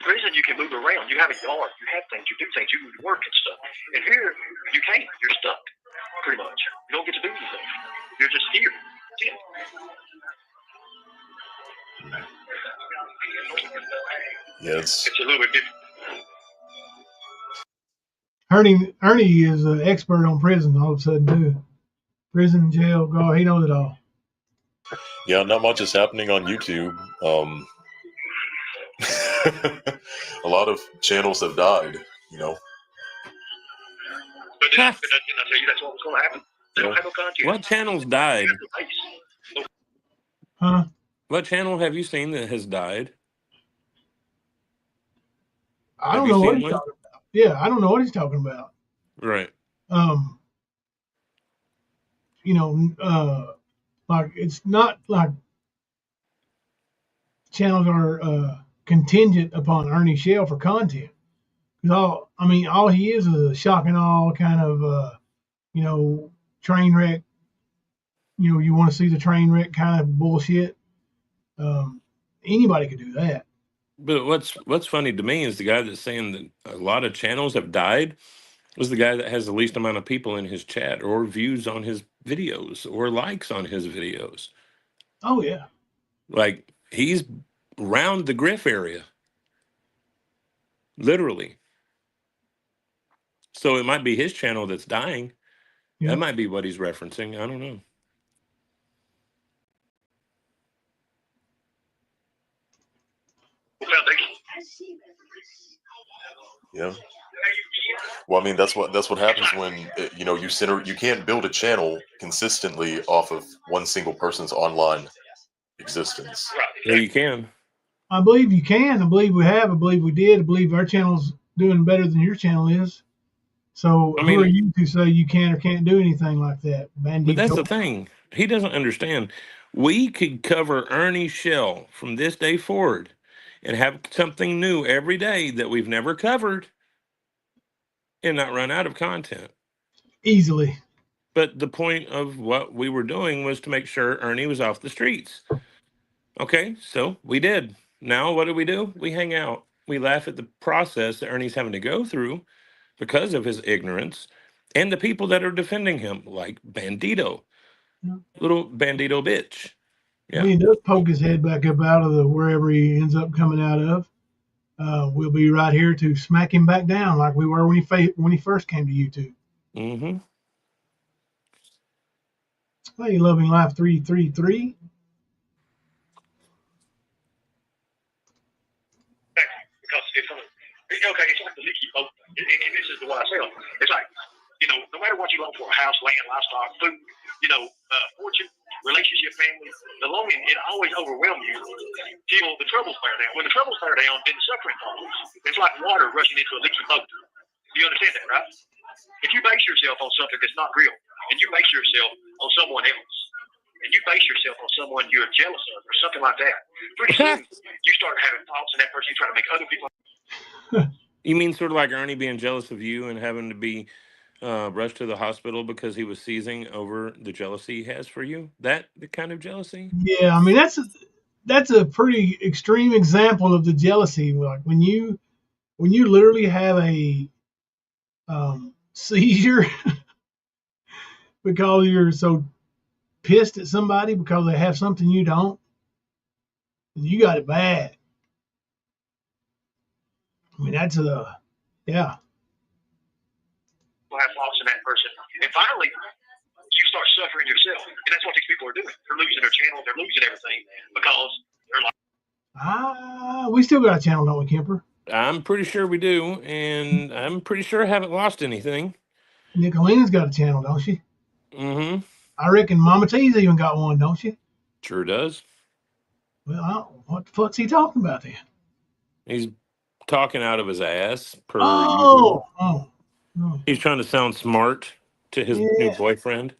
Prison, you can move around. You have a yard. You have things. You do things. You do work and stuff. And here, you can't. You're stuck, pretty much. You don't get to do anything. You're just here. Yeah, it's a little bit different. Ernie is an expert on prison all of a sudden too. Prison, jail, God, he knows it all. Yeah, not much is happening on YouTube. A lot of channels have died, you know. But did I tell you that's what was going to happen? They don't have no content. What channels died? Huh? What channel have you seen that has died? I don't know what he's talking about. Yeah, I don't know what he's talking about. Right. You know, like it's not like channels are contingent upon Ernie Shell for content. All he is a shock and awe kind of, you know, train wreck. You know, you want to see the train wreck kind of bullshit. Anybody could do that. But what's funny to me is the guy that's saying that a lot of channels have died was the guy that has the least amount of people in his chat or views on his videos or likes on his videos. Oh, yeah. Like, he's round the Griff area. Literally. So it might be his channel that's dying. Yeah. That might be what he's referencing. I don't know. Yeah. Well, I mean, that's what happens when you know you can't build a channel consistently off of one single person's online existence. Yeah, you can. I believe you can. I believe we have. I believe we did. I believe our channel's doing better than your channel is. So who are you to say you can or can't do anything like that? But that's the thing. He doesn't understand. We could cover Ernie Shell from this day forward and have something new every day that we've never covered and not run out of content. Easily. But the point of what we were doing was to make sure Ernie was off the streets. Okay, so we did. Now what do? We hang out. We laugh at the process that Ernie's having to go through because of his ignorance and the people that are defending him, like Bandito. Yeah. Little Bandito bitch. Yeah. When he does poke his head back up out of the wherever he ends up coming out of, we'll be right here to smack him back down like we were when he first came to YouTube. Mm-hmm. Hey, Loving Life 333. Because it's like the leaky boat. And this is what I say. It's like, you know, no matter what you long for, house, land, livestock, food, you know, fortune, relationship, family, the longing, it always overwhelms you till the troubles bear down. When the troubles bear down, then the suffering follows. It's like water rushing into a leaky boat. Do you understand that, right? If you base yourself on something that's not real, and you base yourself on someone else, and you base yourself on someone you're jealous of or something like that, pretty soon you start having thoughts in that person. You try to make other people. You mean sort of like Ernie being jealous of you and having to be rushed to the hospital because he was seizing over the jealousy he has for you? That the kind of jealousy? Yeah, I mean that's a pretty extreme example of the jealousy. Like when you literally have a seizure because you're so pissed at somebody because they have something you don't, and you got it bad. I mean, that's yeah. Have thoughts in that person, and finally, you start suffering yourself, and that's what these people are doing. They're losing their channel, they're losing everything because they're like. We still got a channel, don't we, Kemper? I'm pretty sure we do, and I'm pretty sure I haven't lost anything. Nicolina's got a channel, don't she? Mm-hmm. I reckon Mama T's even got one, don't she? Sure does. Well, what the fuck's he talking about then? He's talking out of his ass per usual. Oh. He's trying to sound smart to his new boyfriend.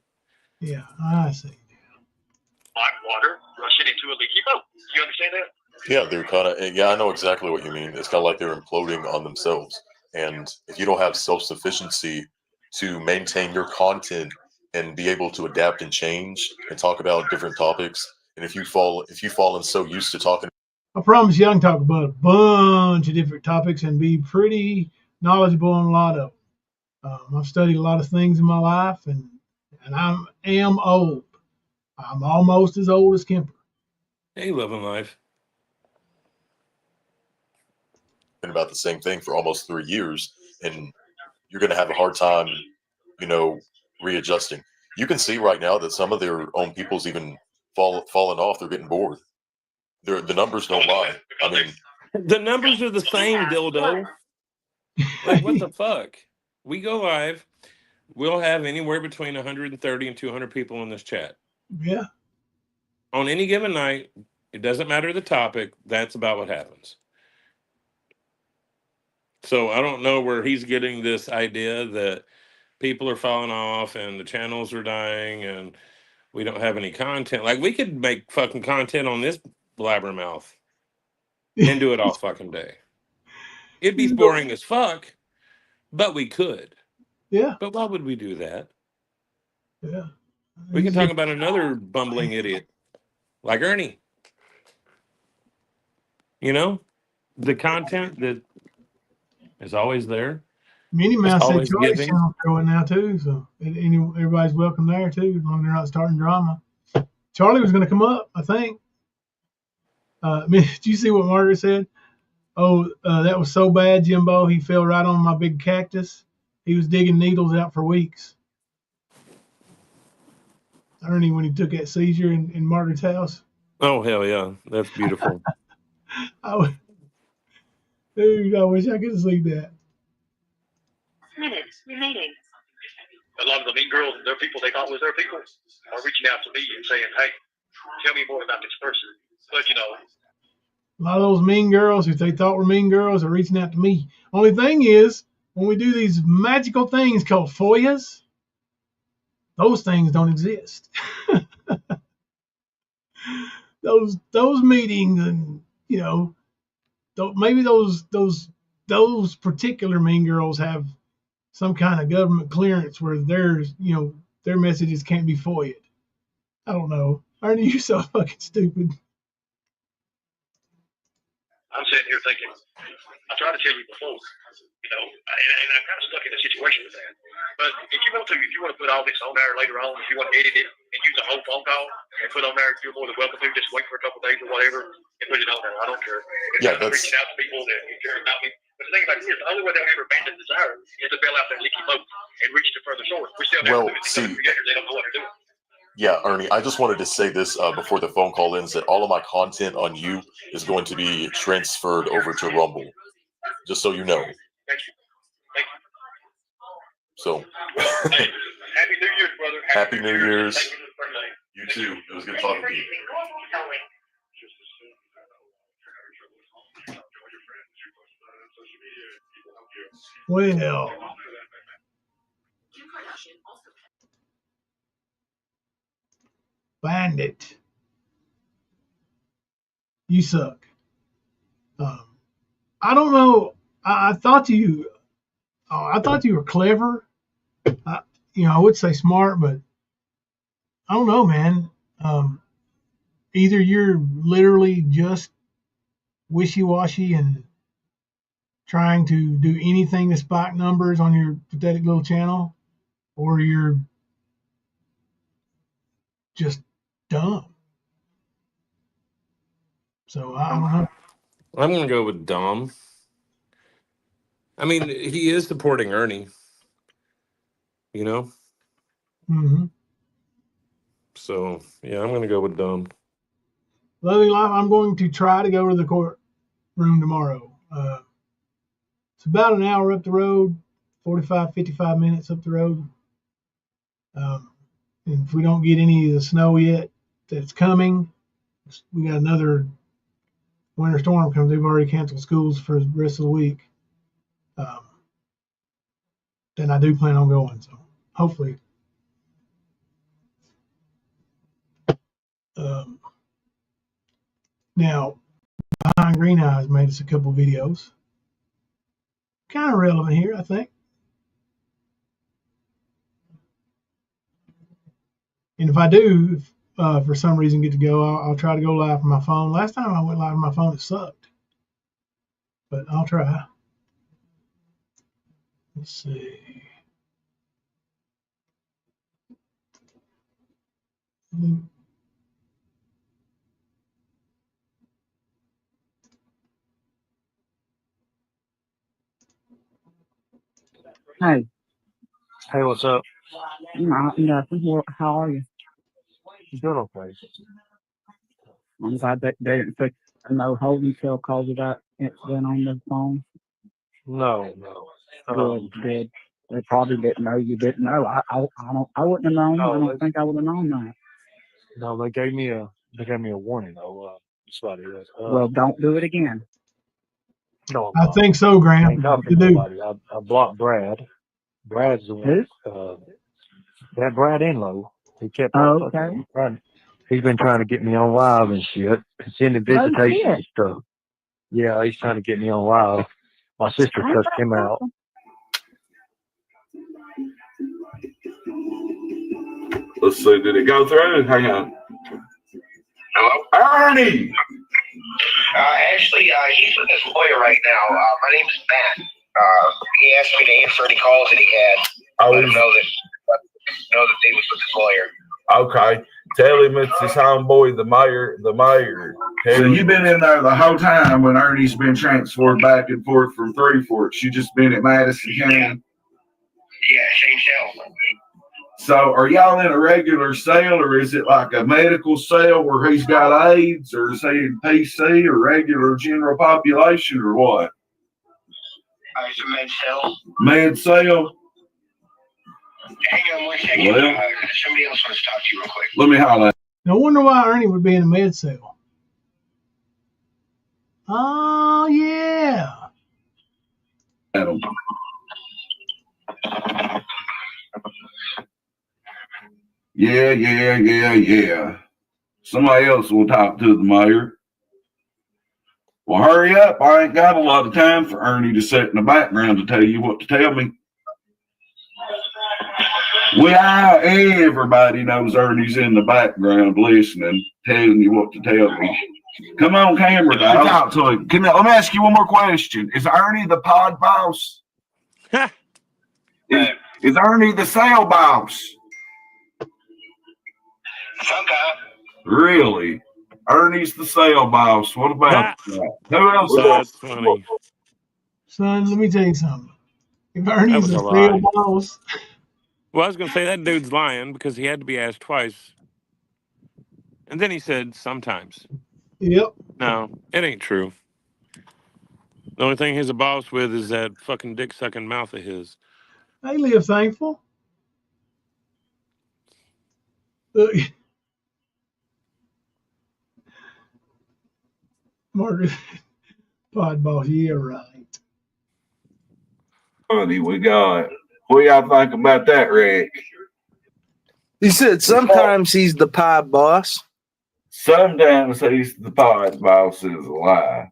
Yeah, I see. Like water rushing into a leaky boat. You understand that? Yeah, they're kind of. Yeah, I know exactly what you mean. It's kind of like they're imploding on themselves. And if you don't have self-sufficiency to maintain your content and be able to adapt and change and talk about different topics, and if you've fallen so used to talking, I promise you I can talk about a bunch of different topics and be pretty knowledgeable on a lot of them. I've studied a lot of things in my life, and I am old. I'm almost as old as Kemper. Hey, loving life. about the same thing for almost 3 years, and you're going to have a hard time, readjusting. You can see right now that some of their own people's even falling off. They're getting bored. The numbers don't lie. I mean, the numbers are the same, dildo. Like, what the fuck? We go live. We'll have anywhere between 130 and 200 people in this chat. Yeah. On any given night, it doesn't matter the topic. That's about what happens. So I don't know where he's getting this idea that people are falling off and the channels are dying and we don't have any content. Like, we could make fucking content on this blabbermouth and do it all fucking day. It'd be boring as fuck, but we could. Yeah. But why would we do that? Yeah. We can talk about another bumbling idiot like Ernie. You know, the content that is always there. Minnie Mouse said always Charlie's giving. channel going now too, so everybody's welcome there too, as long as they're not starting drama. Charlie was going to come up, I think. Did you see what Margaret said? Oh, that was so bad, Jimbo. He fell right on my big cactus. He was digging needles out for weeks. Ernie, when he took that seizure in Margaret's house. Oh, hell yeah. That's beautiful. Dude, I wish I could have seen that. Minutes remaining. A lot of the mean girls and their people they thought was their people are reaching out to me and saying, hey, tell me more about this person. But, A lot of those mean girls who they thought were mean girls are reaching out to me. Only thing is, when we do these magical things called FOIAs, those things don't exist. those meetings, and maybe those particular mean girls have some kind of government clearance where their messages can't be FOIA'd. I don't know. Ernie, you're so fucking stupid. I'm sitting here thinking, I tried to tell you before, and I'm kind of stuck in a situation with that. But if you want to put all this on there later on, if you want to edit it and use a whole phone call and put on there, you're more than welcome to. Just wait for a couple of days or whatever and put it on there. I don't care. Yeah, I'm reaching out to people that care about me. But the thing about this, the only way they'll ever abandon desire is to bail out their leaky boat and reach to further source. We still have to do it. They don't know what to do. Yeah, Ernie, I just wanted to say this before the phone call ends, that all of my content on you is going to be transferred over to Rumble, just so you know. Thank you. So, Happy New Year's, brother. Happy New Year's. Thank you for the birthday. You too. It was good talking to you. Well, Bandit, you suck. I don't know. I thought you were clever. I would say smart, but I don't know, man. Either you're literally just wishy-washy and trying to do anything to spike numbers on your pathetic little channel, or you're just dumb. So I don't know. I'm going to go with Dom. I mean, he is supporting Ernie, Mm-hmm. So, yeah, I'm going to go with Dom. Loving life, I'm going to try to go to the courtroom tomorrow. It's about an hour up the road, 45, 55 minutes up the road. And if we don't get any of the snow yet that's coming, we got another winter storm comes, they've already canceled schools for the rest of the week. Then I do plan on going. So hopefully. Now, Behind Green Eyes made us a couple videos. Kind of relevant here, I think. And if I do, for some reason get to go, I'll try to go live from my phone. Last time I went live from my phone, it sucked. But I'll try. Let's see. Hey, Hey, what's up? nothing. How are you? You doing okay? I'm glad that they didn't fix no holding cell because of that incident on the phone. No. Good. They probably didn't know you didn't know. I wouldn't have known. No, I don't think I would have known that. No, they gave me a warning though. That's about it. Well, don't do it again. No, I think so, Graham. ain't nothing. You do. Nobody. I blocked Brad. Brad's the one. That Brad Enlow. He kept on Okay. He's been trying to get me on live and shit. Sending visitation and stuff. Yeah, he's trying to get me on live. My sister cussed him out. Let's see, did it go through? Hang on. Hello? Ernie! Actually, he's with his lawyer right now. My name is Matt. He asked me to answer any calls that he had. Let him know that he was with his lawyer. Okay. Tell him it's his homeboy, the mayor. So you've been in there the whole time when Ernie's been transferred back and forth from Three Forks. You just been at Madison County? Yeah, same cell. So are y'all in a regular cell, or is it like a medical cell where he's got AIDS, or is he in PC or regular general population, or what? It's a med cell. Med cell? Hang on 1 second. Well, somebody else wants to talk to you real quick. let me holler. No wonder why Ernie would be in a med cell. Oh, yeah. Adam. Yeah. Somebody else will talk to the mayor. Well, hurry up. I ain't got a lot of time for Ernie to sit in the background to tell you what to tell me. Well, everybody knows Ernie's in the background listening, telling you what to tell me. Come on, camera, dog. Talk to him. Let me ask you one more question. Is Ernie the pod boss? is Ernie the sale boss? Really? Ernie's the sale boss. What about that? Who else? That's funny. Son, let me tell you something. If Ernie's was a a lie. sale boss. Well, I was going to say that dude's lying because he had to be asked twice. And then he said sometimes. Yep. No, it ain't true. The only thing he's a boss with is that fucking dick sucking mouth of his. They live thankful. Margaret, pod boss, yeah, right. Funny, we got. What y'all think about that, Rick? He said sometimes he's the pod boss. Sometimes he's the pod boss is a lie.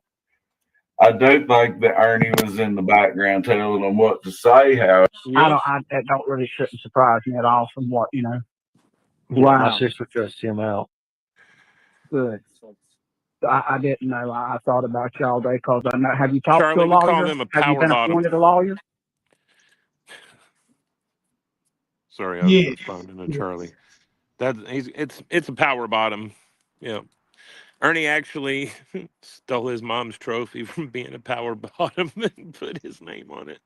I do think that Ernie was in the background telling them what to say. How That don't really shouldn't surprise me at all from what you know. Wow. My sister cussed him out. Good. I didn't know. I thought about you all day because I know. Have you talked Charlie, to a lawyer? we call them a Have you power been bottom. appointed a lawyer? Sorry, I was responding to Charlie. It's a power bottom. Yeah. Ernie actually stole his mom's trophy from being a power bottom and put his name on it.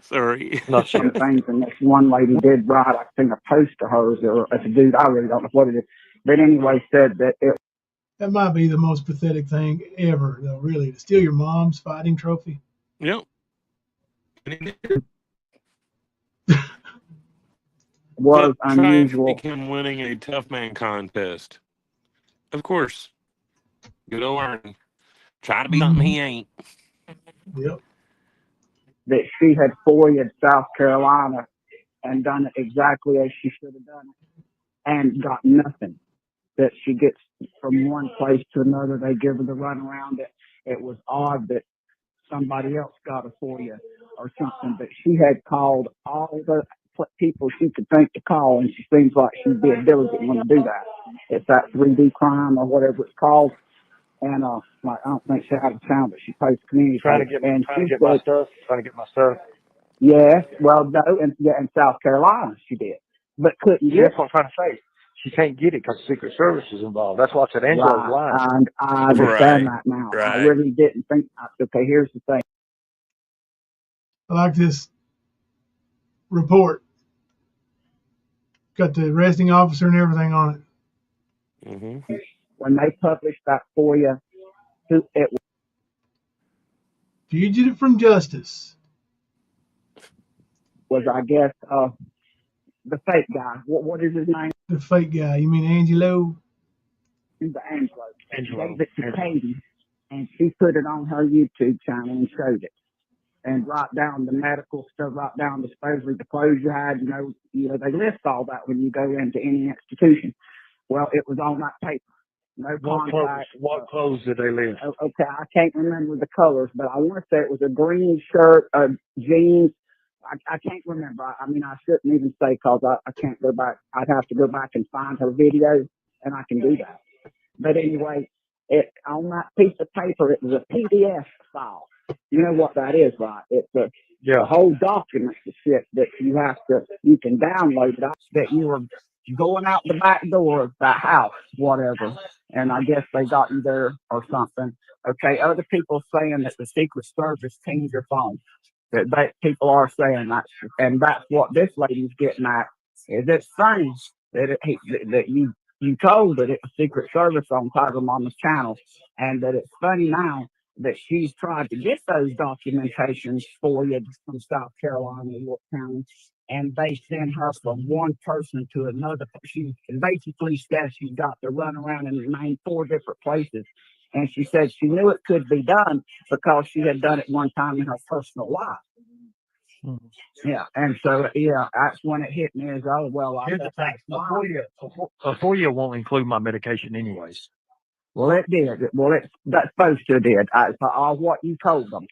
Sorry. Some things, and this one lady did write. I seen a post of hers, or it's a dude. I really don't know what it is, but anyway, said that That might be the most pathetic thing ever, though. Really, to steal your mom's fighting trophy. Yep. Was unusual. Him winning a tough man contest. Of course. Good old Ernie. Try to be something he ain't. Yep. That she had FOIA'd South Carolina and done it exactly as she should have done it and got nothing. That she gets from one place to another, they give her the runaround. It was odd that somebody else got a FOIA or something, but she had called all the people she could think to call, and she seems like she'd be a diligent one to do that. It's that 3D crime or whatever it's called. And like, I don't think she had a sound, but she posted community. Trying to get my stuff. Yes, well, no, and in South Carolina she did, but couldn't get That's what I'm trying to say. She can't get it because Secret Service is involved. That's why I said Angela's lying. And I understand that now. I really didn't think. Okay, here's the thing. I like this report. Got the arresting officer and everything on it. Mm-hmm. When they published that FOIA, it was Fugitive from justice. Was, I guess, the fake guy. What is his name? The fake guy. You mean Angelo? The Angelo. Gave it to Katie, and she put it on her YouTube channel and showed it. And write down the medical stuff, write down the supposedly the clothes you had. You know, they list all that when you go into any institution. Well, it was on that paper. No contact. What clothes did they list? Okay, I can't remember the colors, but I want to say it was a green shirt, jeans. I can't remember. I mean, I shouldn't even say because I can't go back. I'd have to go back and find her video, and I can do that. But anyway, on that piece of paper, it was a PDF file. You know what that is, right? It's a whole document of shit that you can download it. That you were going out the back door of that house, whatever. And I guess they got you there or something. Okay, other people saying that the Secret Service pinged your phone. That people are saying that, and that's what this lady's getting at. Is it's funny that you told that it was Secret Service on Tiger Mama's channel, and that it's funny now that she's tried to get those documentations for you from South Carolina, York County, and they send her from one person to another. She basically says she's got to run around and name 4 different places. And she said she knew it could be done because she had done it one time in her personal life. Yeah, and so that's when it hit me as Here's the thing. A FOIA won't include my medication anyways. Well, it did. That's supposed to did. What you told them.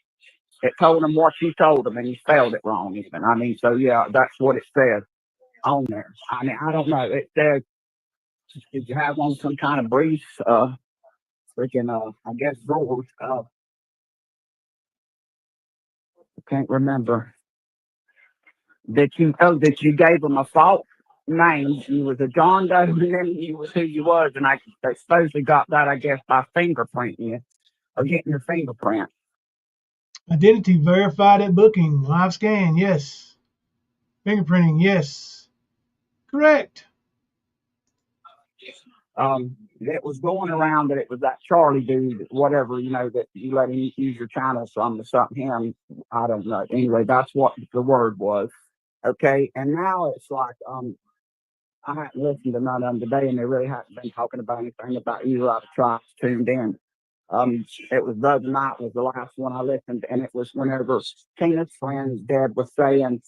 It told them what you told them, and you spelled it wrong even. I mean, so yeah, that's what it says on there. I mean, I don't know. It says, did you have on some kind of briefs? I guess drawers. I can't remember. That you gave them a false name. You was a John Doe, and then you was who you was, and they supposedly got that, I guess, by fingerprinting you or getting your fingerprint. Identity verified at booking. Live scan, yes. Fingerprinting, yes. Correct. It was going around that it was that Charlie dude, whatever, that you let him use your channel from or something. Him, I don't know. Anyway, that's what the word was. Okay, and now it's like I haven't listened to none of them today, and they really haven't been talking about anything about either of the tribes tuned in. It was the other night was the last one I listened, and it was whenever Tina's friend's dad was saying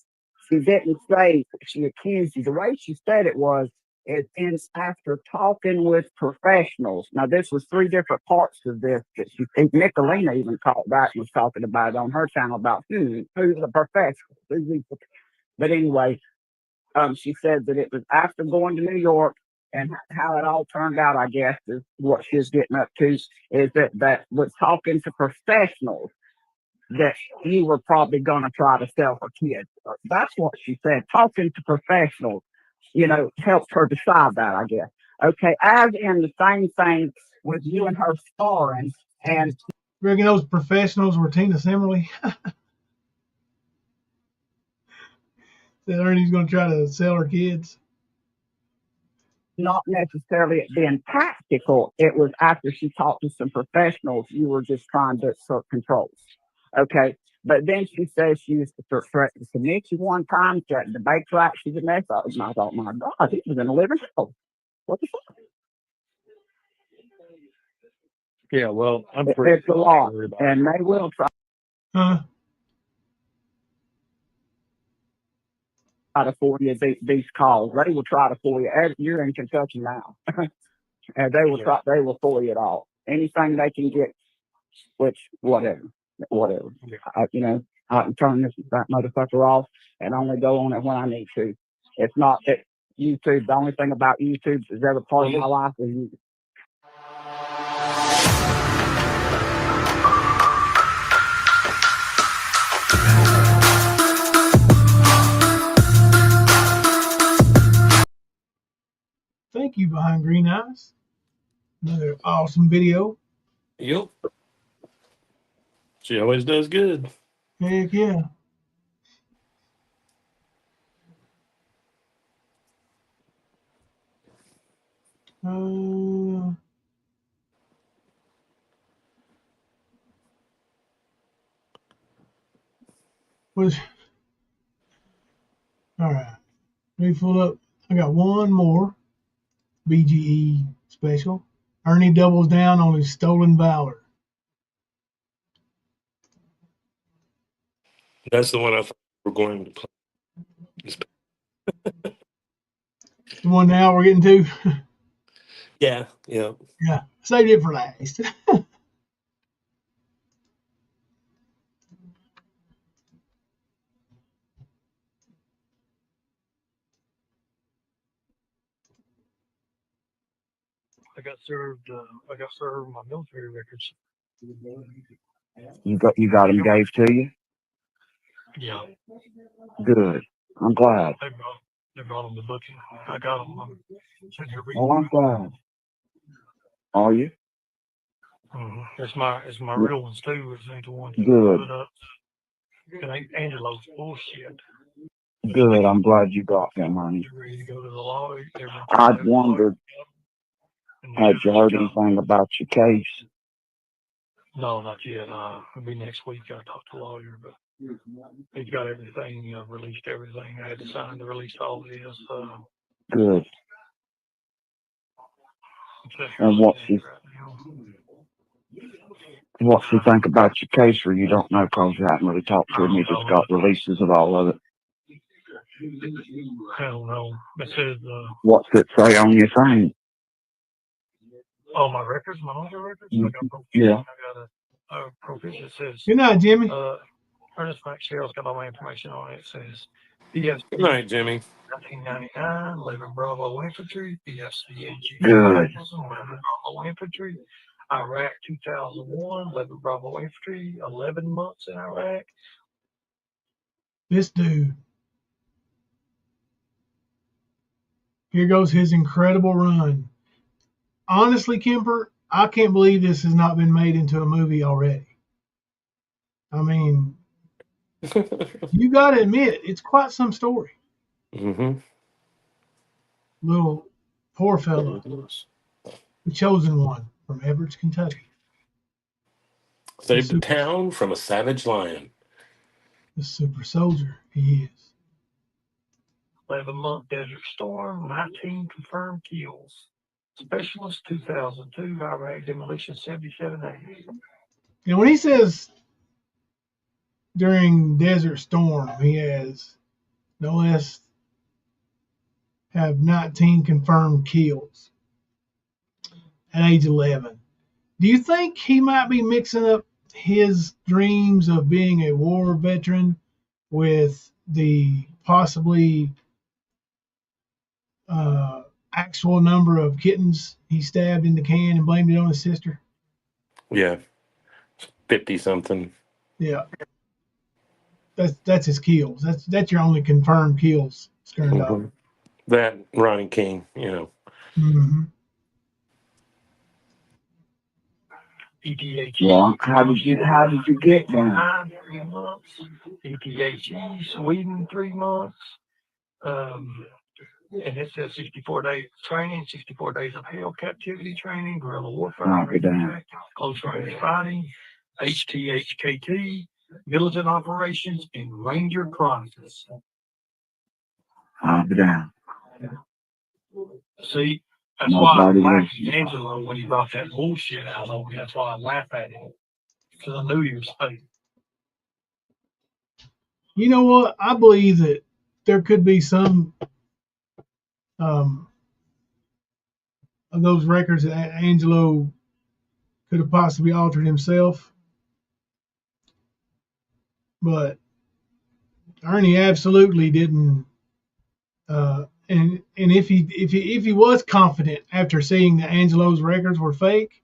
she didn't say she accused you. The way she said it was it's after talking with professionals. Now this was 3 different parts of this that she Nicolina even called back and was talking about it on her channel about who's the professional. But anyway, she said that it was after going to New York, and how it all turned out, I guess, is what she's getting up to, is that was talking to professionals that you were probably going to try to sell her kids. That's what she said. Talking to professionals, helped her decide that, I guess. Okay, as in the same thing with you and her sparring, and you reckon those professionals were Tina Simmerly? That Ernie's going to try to sell her kids? Not necessarily it being tactical. It was after she talked to some professionals, you were just trying to assert control. Okay. But then she says she used to threaten to commit you one time, threatened to bake track. She's a mess. I thought, my God, he was in a living hell. What the fuck? Yeah, well, I'm It's a lot, and they will try to fool you. These calls, they will try to fool you. You're in Kentucky now, and they will try. They will fool you at all. Anything they can get, which whatever. I can turn that motherfucker off and only go on it when I need to. It's not that YouTube. The only thing about YouTube is ever part of my life is you. Thank you, Behind Green Eyes. Another awesome video. Yep. She always does good. Heck yeah. Was all right. Let me pull up. I got one more BGE special. Ernie doubles down on his stolen valor. That's the one I thought we were going to play. The one now we're getting to. Yeah. Yeah. Saved it for last. I got served my military records. You got them gave to you. Yeah. Good. I'm glad. They brought them to booking. I got them. I'm sitting here reading. Oh, I'm glad. Are you? It's my real ones too. It ain't the ones you Good. put up. It ain't Angelo's bullshit. Good. I'm glad you got them, honey. You're ready to go to the law. I'd wondered, had you heard anything about your case? No, not yet. It'll be next week. I talked to a lawyer, but he's got everything, released everything. I had to sign to release all of this. Good. And what's he think about your case, or you don't know because you haven't really talked to him? You just got releases of all of it. I don't know. It says, what's it say on your thing? Oh, my records, my military records? I got proficient. Yeah. I got a proficient. It says, Good night, Jimmy. Ernest Shell's got all my information on it. It says, PFC. Good night, Jimmy. 1999, 11 Bravo Infantry, PFC. Good. 11 Bravo Infantry. Iraq 2001, 11 Bravo Infantry, 11 months in Iraq. This dude. Here goes his incredible run. Honestly, Kemper, I can't believe this has not been made into a movie already. I mean, you got to admit, it's quite some story. Mm-hmm. Little poor fella, the chosen one from Everett, Kentucky. Saved a town from a savage lion. The super soldier he is. 11-month Desert Storm, 19 confirmed kills. Specialist 2002, Iraq demolition 7780. And when he says during Desert Storm, he has no less have 19 confirmed kills at age 11. Do you think he might be mixing up his dreams of being a war veteran with the possibly actual number of kittens he stabbed in the can and blamed it on his sister? Yeah. 50 something. Yeah. That's his kills. That's your only confirmed kills, Skern dog. That Ronnie King, you know. Mm-hmm. ETHE. Yeah. How did you get down? 3 months. ETHE, Sweden 3 months. And it says 64 days of training, 64 days of hell captivity training, guerrilla warfare, close range fighting, HTHKT, militant operations, and Ranger Chronicles. I'll be down. See, That's why I Nobody laughed listens. at Angelo when he brought that bullshit out on me. That's why I laughed at him. Because I knew he was fake. You know what? I believe that there could be some of those records that Angelo could have possibly altered himself, but Ernie absolutely didn't. And if he was confident after seeing that Angelo's records were fake,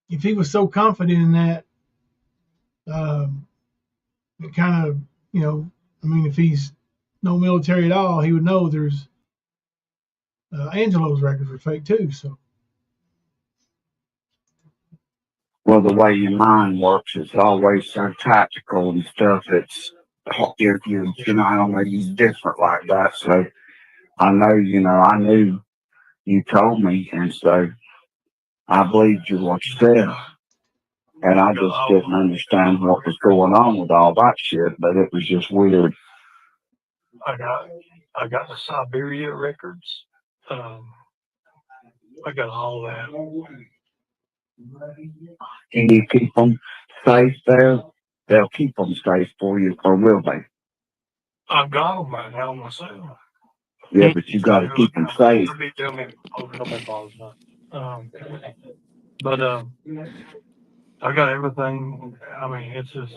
if he was so confident in that, it kind of, I mean, if he's no military at all, he would know there's Angelo's records were fake too. So Well, the way your mind works is always so tactical and stuff. It's if you know, I don't know, you're different like that. So I know, I knew you told me, and so I believed you what you said. And I just didn't understand what was going on with all that shit, but it was just weird. I got the Siberia records. I got all that. Can you keep them safe there? They'll keep them safe for you, or will they? I've got them right now myself. Yeah, but you got to keep them safe. But I got everything. I mean, it's just.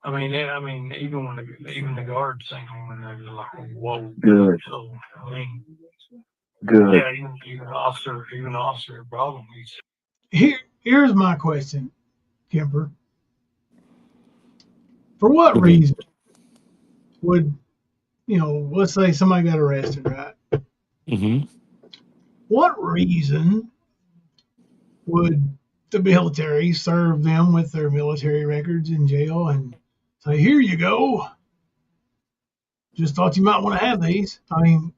I mean, even the guards sing when they're like, "Whoa!" Good. So I mean, good. Yeah, even the officer brought them. here's my question, Kemper. For what reason would, let's say somebody got arrested, right? Mm-hmm. What reason would the military serve them with their military records in jail and say, here you go? Just thought you might want to have these. I mean,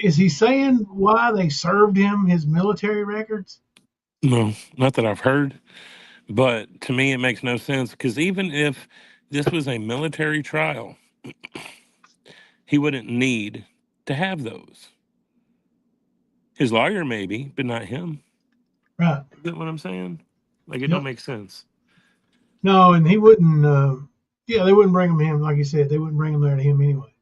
is he saying why they served him his military records? No, not that I've heard. But to me, it makes no sense because even if this was a military trial, he wouldn't need to have those. His lawyer, maybe, but not him. Right. Is that what I'm saying? Like, it Yep. don't make sense. No, and he wouldn't. They wouldn't bring him in, like you said. They wouldn't bring him there to him anyway.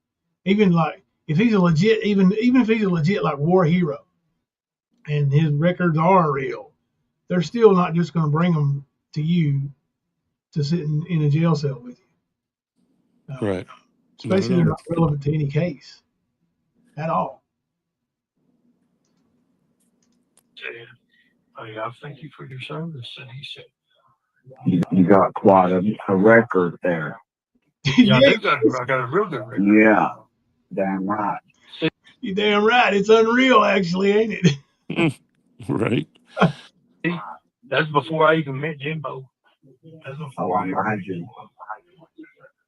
Even like if he's a legit, even if he's a legit like war hero, and his records are real, they're still not just going to bring them to you to sit in a jail cell with you. Right. Especially they're not relevant to any case at all. Hey, I thank you for your service. And he said, You got quite a record there. Yeah, I got a real good record. Yeah, damn right. You're damn right. It's unreal, actually, ain't it? Right. That's before I even met Jimbo. Oh, I imagine.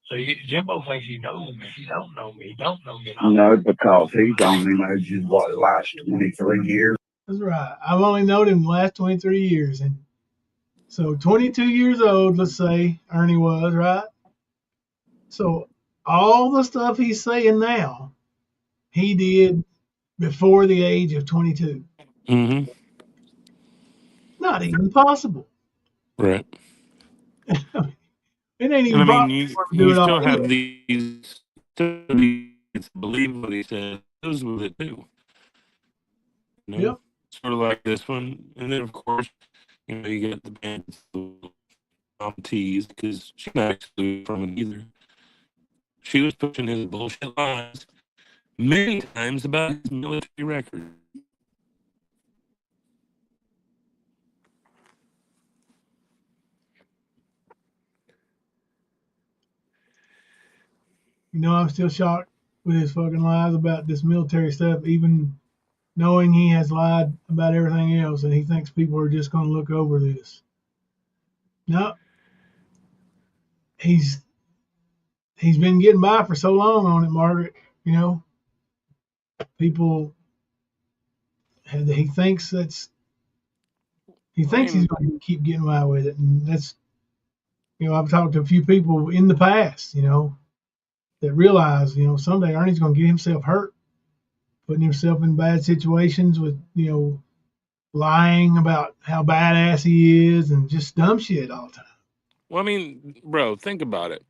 So Jimbo thinks he knows me. He don't know me. He don't know me. No, because he's only known you what, the last 23 years. That's right. I've only known him the last 23 years. And so 22 years old, let's say Ernie was, right? So all the stuff he's saying now, he did before the age of 22. Mm-hmm. Not even possible. Right. It ain't even And I mean, possible to do you it all still have anyway. these studies that believe what he says, goes with it too. Yep. Sort of like this one. And then, of course, you get the band tease because she's not excluded from it either. She was pushing his bullshit lies many times about his military record. I'm still shocked with his fucking lies about this military stuff, even knowing he has lied about everything else, and he thinks people are just going to look over this. No, he's been getting by for so long on it, Margaret. People. He thinks he's going to keep getting by with it, and that's. I've talked to a few people in the past, that realize, someday Ernie's going to get himself hurt putting himself in bad situations with, lying about how badass he is and just dumb shit all the time. Well, I mean, bro, think about it.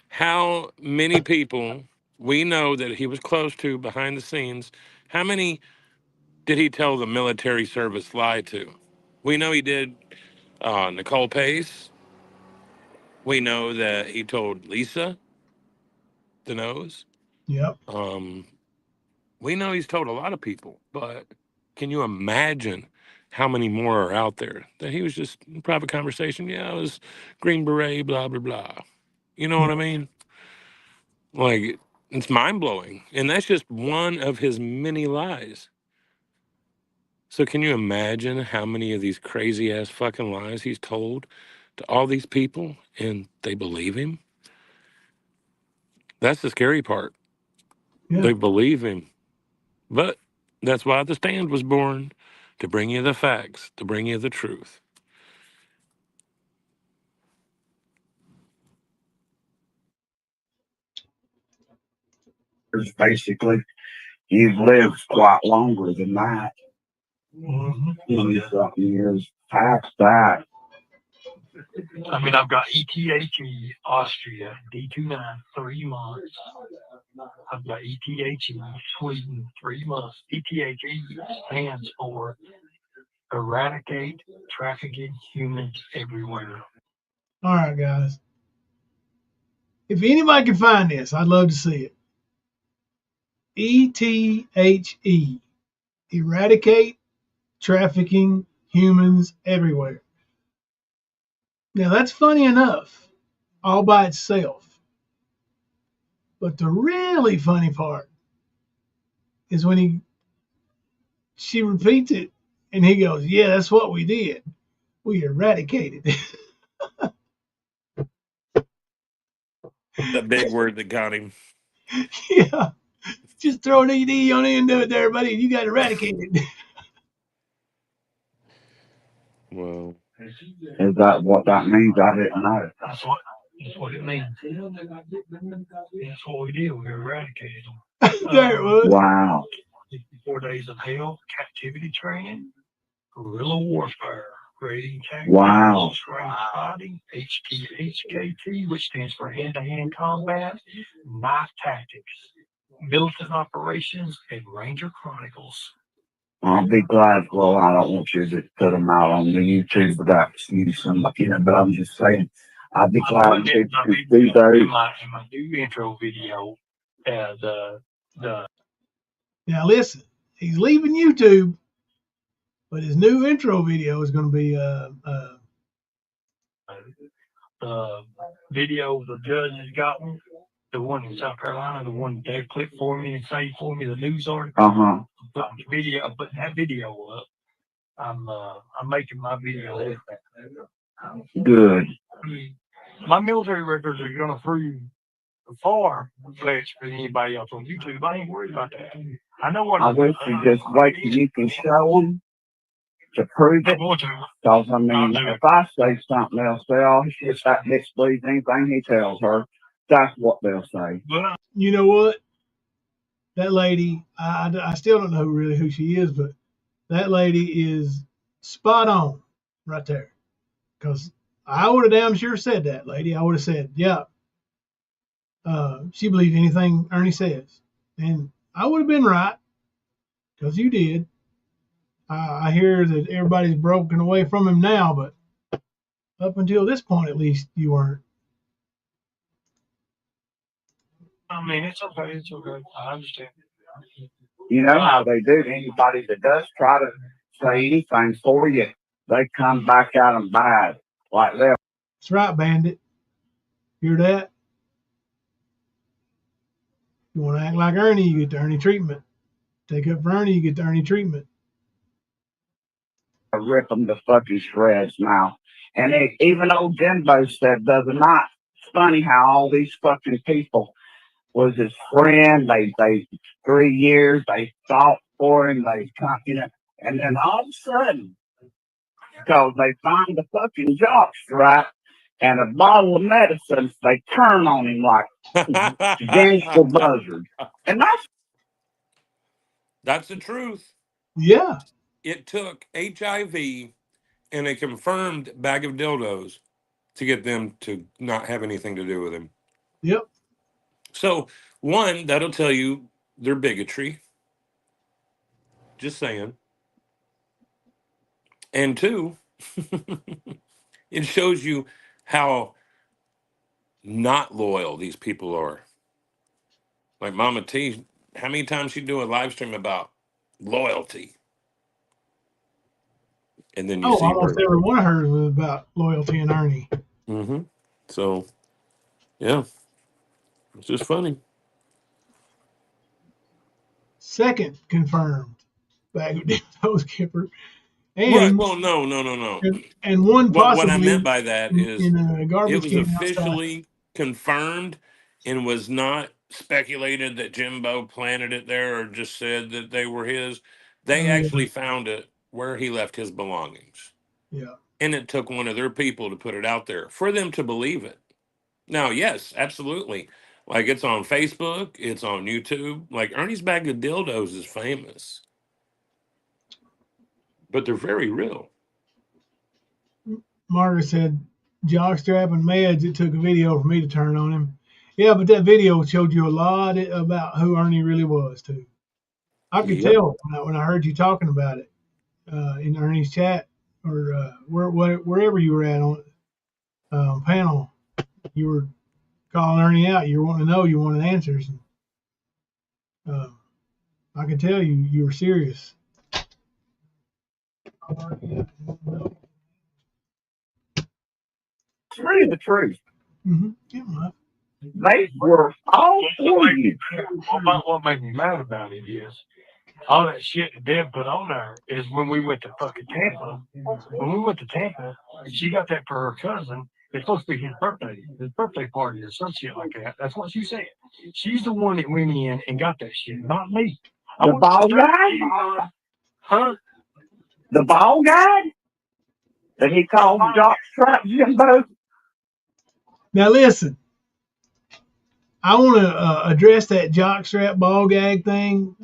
How many people we know that he was close to behind the scenes? How many did he tell the military service lie to? We know he did Nicole Pace. We know that he told Lisa the nose. Yep. We know he's told a lot of people, but can you imagine how many more are out there that he was just in private conversation? Yeah, I was Green Beret, blah, blah, blah. You know what I mean? Like, it's mind blowing. And that's just one of his many lies. So can you imagine how many of these crazy ass fucking lies he's told to all these people and they believe him? That's the scary part. Yeah. They believe him. But that's why The Stand was born, to bring you the facts, to bring you the truth. Basically, you've lived quite longer than that. 20-something years past that. I mean, I've got ETHE, Austria, D29, 3 months. I've got ETHE, Sweden, 3 months. ETHE stands for Eradicate Trafficking Humans Everywhere. All right, guys. If anybody can find this, I'd love to see it. ETHE. Eradicate Trafficking Humans Everywhere. Now, that's funny enough, all by itself. But the really funny part is when she repeats it and he goes, yeah, that's what we did. We eradicated. That big word that got him. Yeah. Just throw an ED on the end of it there, buddy. You got eradicated. Well, is that what that means? I didn't know. That's what it means. That's what we did. We eradicated them. There it was. Wow. 64 days of hell, captivity training, guerrilla warfare, creating tactics, Wow. range fighting, HTHKT, which stands for hand-to-hand combat, knife tactics, militant operations, and Ranger Chronicles. I'll be glad. Well, I don't want you to put them out on the YouTube without using somebody, but I'm just saying, I'll be glad to do those. In my new intro video, Now listen, he's leaving YouTube, but his new intro video is going to be video the judge has gotten, the one in South Carolina, the one they clipped for me and saved for me, the news article. Put that video up. I'm making my video. Good. My military records are gonna prove far less for anybody else on YouTube. I ain't worried about that. I know what I wish you just wait till you can show them to prove it. Because, I mean, if I say something, they'll say, oh, shit, that bitch believes anything he tells her. That's what they'll say. You know what? That lady, I still don't know really who she is, but that lady is spot on right there. Because I would have damn sure said that, lady. I would have said, yeah. She believes anything Ernie says. And I would have been right, because you did. I hear that everybody's broken away from him now, but up until this point, at least, you weren't. I mean, it's okay. It's okay. I understand. You know how they do. Anybody that does try to say anything for you, they come back at them bad. Like that. That's right, Bandit. Hear that? You want to act like Ernie, you get the Ernie treatment. Take up for Ernie, you get the Ernie treatment. I rip them to fucking shreds now. And even old Jimbo said the other night, it's funny how all these fucking people was his friend. They 3 years, they fought for him, and then all of a sudden, because they find the fucking jock strap and a bottle of medicine, they turn on him like vengeful buzzards. And that's That's the truth. Yeah. It took HIV and a confirmed bag of dildos to get them to not have anything to do with him. Yep. So, one, that'll tell you their bigotry. Just saying. And two, it shows you how not loyal these people are. Like Mama T, how many times she do a live stream about loyalty? And then you Oh, see her. almost every one of hers was about loyalty and Ernie. Mm-hmm. So, yeah, it's just funny. Second confirmed bag of dildos Kipper. Right. And Well, no. and one What I possibly meant by that is in a it garbage was can outside. officially confirmed and was not speculated that Jimbo planted it there or just said that they were his. They actually found it where he left his belongings. Yeah. And it took one of their people to put it out there for them to believe it. Now, yes, absolutely. Like it's on Facebook, it's on YouTube. Like Ernie's Bag of Dildos is famous, but they're very real. Margaret said, jockstrap and meds, it took a video for me to turn on him. Yeah, but that video showed you a lot about who Ernie really was, too. I could tell when I heard you talking about it in Ernie's chat or wherever you were at on panel. You were calling Ernie out. You were wanting to know. You wanted answers. And, I could tell you were serious. Tell the truth. Mm-hmm. Yeah, they were all for you. What made me mad about it is all that shit that Deb put on there is when we went to fucking Tampa. When we went to Tampa, she got that for her cousin. It's supposed to be his birthday party or some shit like that. That's what she said. She's the one that went in and got that shit, not me. The ball guy? Huh? The ball guy? That he called jockstrap Jimbo? Now listen, I want to address that jockstrap ball gag thing.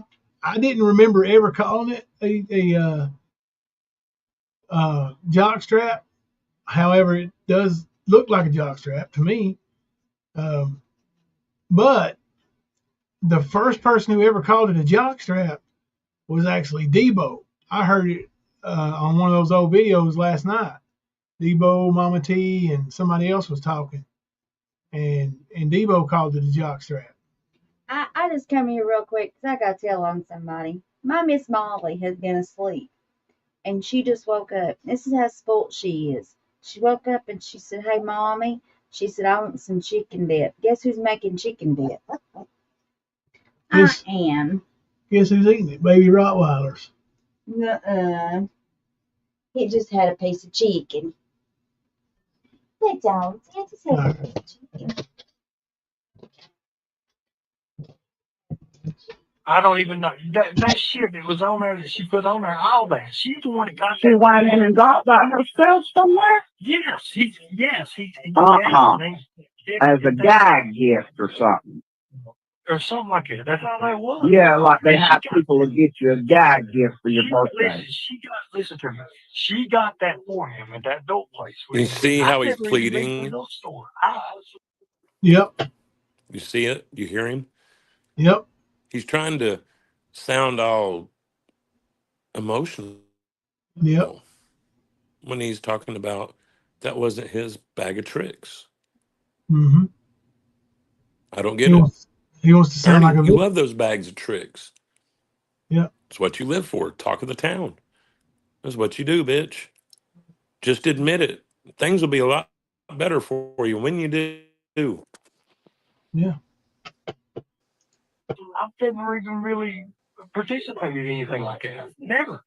I didn't remember ever calling it a jockstrap. However, it does look like a jockstrap to me. But the first person who ever called it a jockstrap was actually Debo. I heard it on one of those old videos last night. Debo, Mama T, and somebody else was talking. And Debo called it a jockstrap. I just come here real quick because I got to tell on somebody. My Miss Molly has been asleep, and she just woke up. This is how spoilt she is. She woke up and she said, "Hey, Mommy," she said, "I want some chicken dip." Guess who's making chicken dip? I am. Guess who's eating it? Baby Rottweilers. Nuh-uh. He just had a piece of chicken. They don't. He just had a piece of chicken. I don't even know. That shit that was on there that she put on there, all that. She's the one that got She that. went in and got that herself somewhere? Yes. As a gag gift or something. Or something like that. That's how that was. Yeah, like they have people to get you a gag gift for your birthday. Listen to me. She got that for him at that dope place. You see how he's pleading? Yep. You see it? You hear him? Yep. He's trying to sound all emotional. Yep. When he's talking about that wasn't his bag of tricks. Mm-hmm. I don't get it. He wants to sound Ernie, like a you love those bags of tricks. Yeah. It's what you live for. Talk of the town. That's what you do, bitch. Just admit it. Things will be a lot better for you when you do. Yeah. I've never even really participated in anything like that. Never.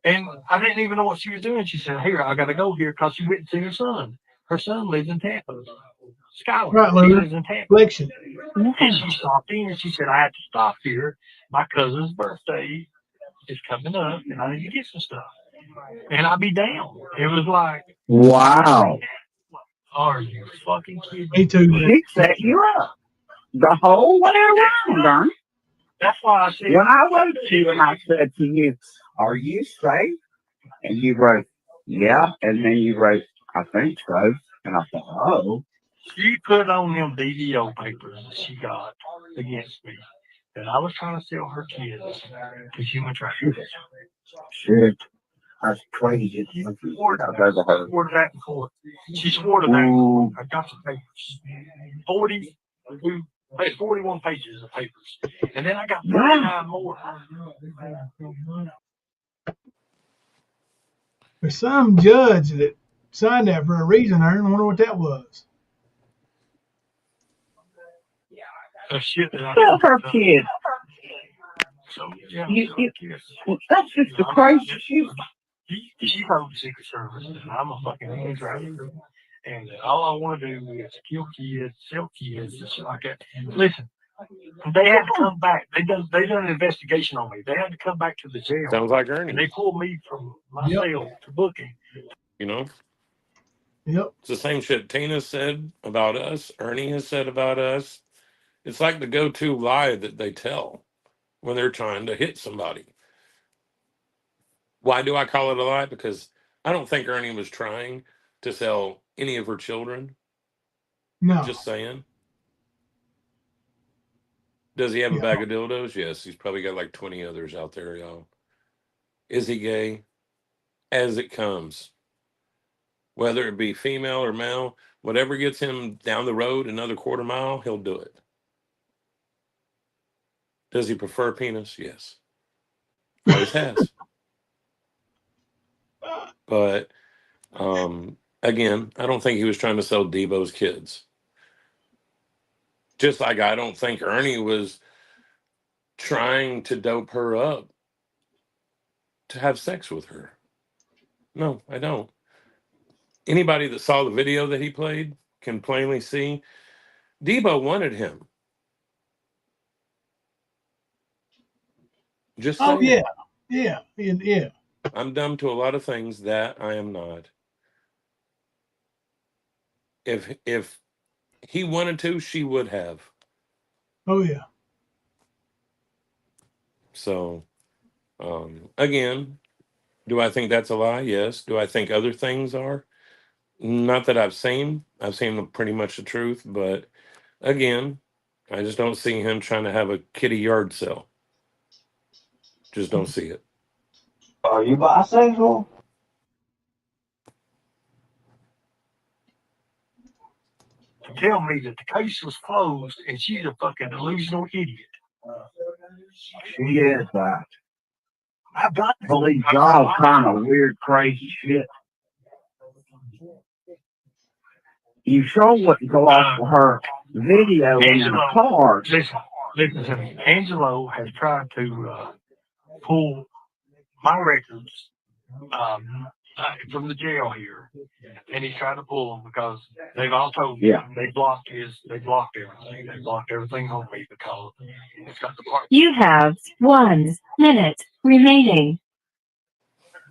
And I didn't even know what she was doing. She said, "Here, I got to go here because she went to see her son. Her son lives in Tampa. Skylar. Right, She Luna. lives in Tampa." Flexion. And she stopped in and she said, "I had to stop here. My cousin's birthday is coming up and I need to get some stuff." And I'd be down. It was like, wow. Are you fucking kidding me? Me too. She set you up the whole way around, Ernie. That's why I said when I wrote to you and I said to you, "Are you safe?" and you wrote, "Yeah," and then you wrote, "I think so," and I thought, "Oh." she put on them DDO papers that she got against me that I was trying to sell her kids to human traffickers. Shit, that's crazy. She swore to I've ever heard. that in court. She swore to that in court. I got the papers. 41 pages of papers. And then I got 39 more. There's some judge that signed that for a reason, Ern. I wonder what that was. Shit that I Tell her kids. So, yeah, That's just the crazy shit. She told the Secret Service that I'm a fucking human trafficker. And all I want to do is kill kids, sell kids, and shit like that. Listen, they had to come back. They done an investigation on me. They had to come back to the jail. Sounds like Ernie. And they pulled me from my cell to booking. You know? Yep. It's the same shit Tina said about us, Ernie has said about us. It's like the go-to lie that they tell when they're trying to hit somebody. Why do I call it a lie? Because I don't think Ernie was trying to sell any of her children. No. Just saying. Does he have a bag of dildos? Yes, he's probably got like 20 others out there, y'all. Is he gay? As it comes. Whether it be female or male, whatever gets him down the road another quarter mile, he'll do it. Does he prefer penis? Yes. Always has. But again, I don't think he was trying to sell Debo's kids. Just like I don't think Ernie was trying to dope her up to have sex with her. No, I don't. Anybody that saw the video that he played can plainly see Debo wanted him. Just saying. Oh, yeah. Yeah. I'm dumb to a lot of things that I am not. If he wanted to, she would have. Oh, yeah. So, again, do I think that's a lie? Yes. Do I think other things are? Not that I've seen. I've seen pretty much the truth, but again, I just don't see him trying to have a kitty yard sale. Just don't see it. Are you bisexual? To tell me that the case was closed and she's a fucking delusional idiot. She is that. I got to believe all kind of weird, crazy shit. You sure wouldn't go off for her video in the car. Listen to me. Angelo has tried to pull my records from the jail here, and he's trying to pull them because they've all told me they blocked everything. They blocked everything on me because it's got the part. You have 1 minute remaining.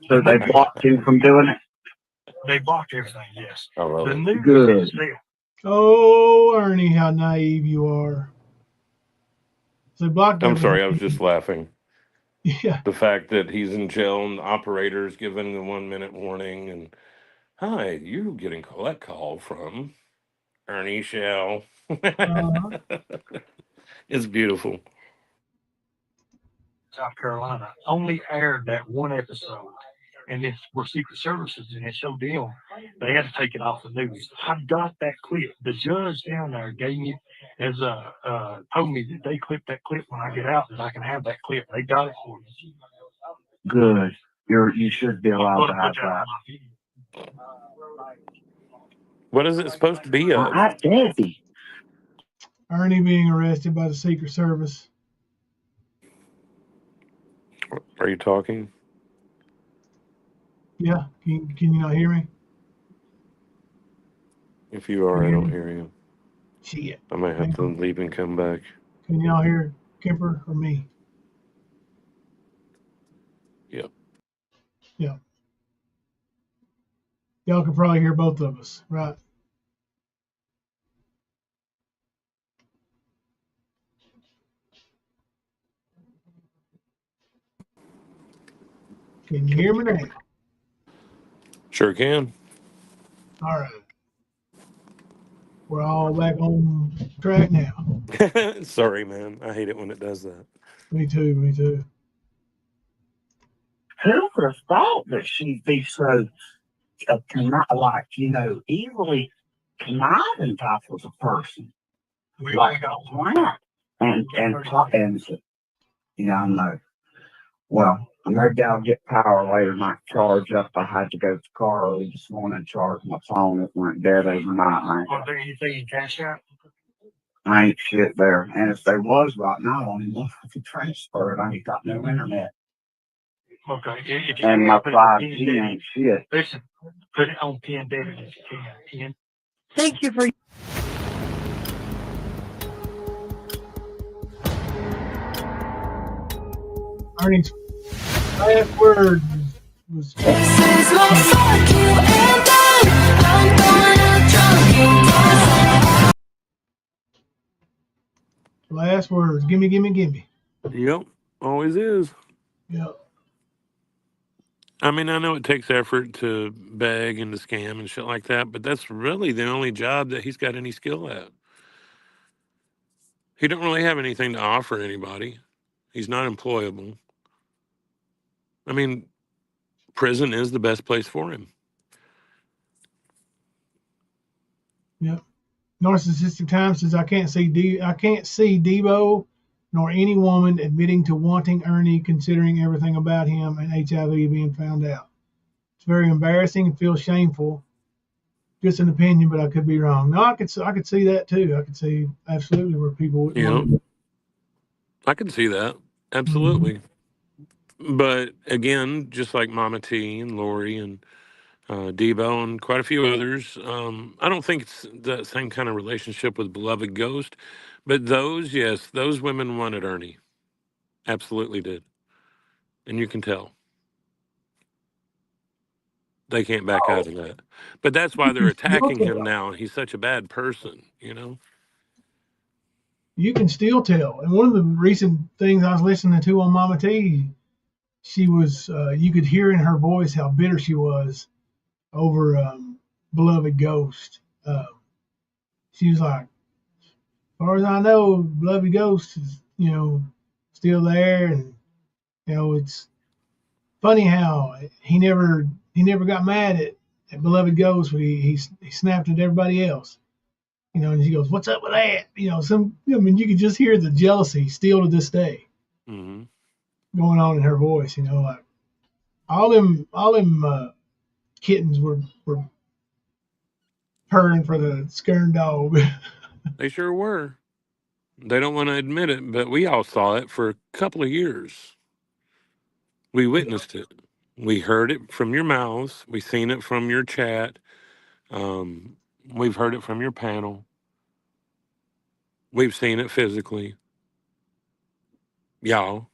So they blocked you from doing it? They blocked everything, yes. Oh, the news good. Is there. Oh, Ernie, how naive you are. So they blocked I'm sorry, everything. I was just laughing. Yeah. The fact that he's in jail and the operator's giving the 1 minute warning and hi, you getting that call from Ernie Shell. It's beautiful. South Carolina only aired that one episode, and it's where Secret Services and it's so dim they had to take it off the news. I got that clip. The judge down there gave me told me that they clipped that clip when I get out that I can have that clip. They got it for me. Good. You should be allowed to have that. What is it supposed to be of? Ernie being arrested by the Secret Service. Are you talking? Yeah. Can you not hear me? If you are, I don't hear you. Shit. I might have to leave and come back. Can y'all hear Kemper or me? Yep. Yeah. Y'all can probably hear both of us, right? Can you hear me now? Sure can. All right. We're all back on track now. Sorry, man. I hate it when it does that. Me too. Me too. Who would have thought that she'd be so, like, easily conniving type of a person? Like a plant. And no. Well, maybe I'll get power later, might charge up. I had to go to the car early this morning and charge my phone. It went dead overnight, man. Well, do you think you cash out? I ain't shit there. And if there was right now, I don't even know if I could transfer it. I ain't got no internet. Okay. If And you my put it on 5G PN ain't shit. listen, put it on PN data if you can. PN. Thank you for Ernie's last word was last words. Gimme, gimme, gimme. Yep. Always is. Yep. I mean, I know it takes effort to beg and to scam and shit like that, but that's really the only job that he's got any skill at. He don't really have anything to offer anybody. He's not employable. I mean, prison is the best place for him. Yep. Narcissistic Time says I can't see Debo nor any woman admitting to wanting Ernie, considering everything about him and HIV being found out. It's very embarrassing and feels shameful. Just an opinion, but I could be wrong. No, I could see that too. I could see absolutely where people would want to. I can see that. Absolutely. But again, just like Mama T and Lori and Debo and quite a few others, I don't think it's the same kind of relationship with Beloved Ghost. But those, yes, those women wanted Ernie. Absolutely did. And you can tell. They can't back out of that. But that's why they're attacking him now. He's such a bad person, you know? You can still tell. And one of the recent things I was listening to on Mama T, she was, you could hear in her voice how bitter she was over Beloved Ghost. She was like, as far as I know, Beloved Ghost is, still there. And, it's funny how he never got mad at Beloved Ghost, but he snapped at everybody else. And she goes, "What's up with that?" You could just hear the jealousy still to this day going on in her voice. Like all them kittens were purring for the Skern dog. They sure were. They don't want to admit it, but we all saw it for a couple of years. We witnessed it. We heard it from your mouths. We seen it from your chat. We've heard it from your panel. We've seen it physically. Y'all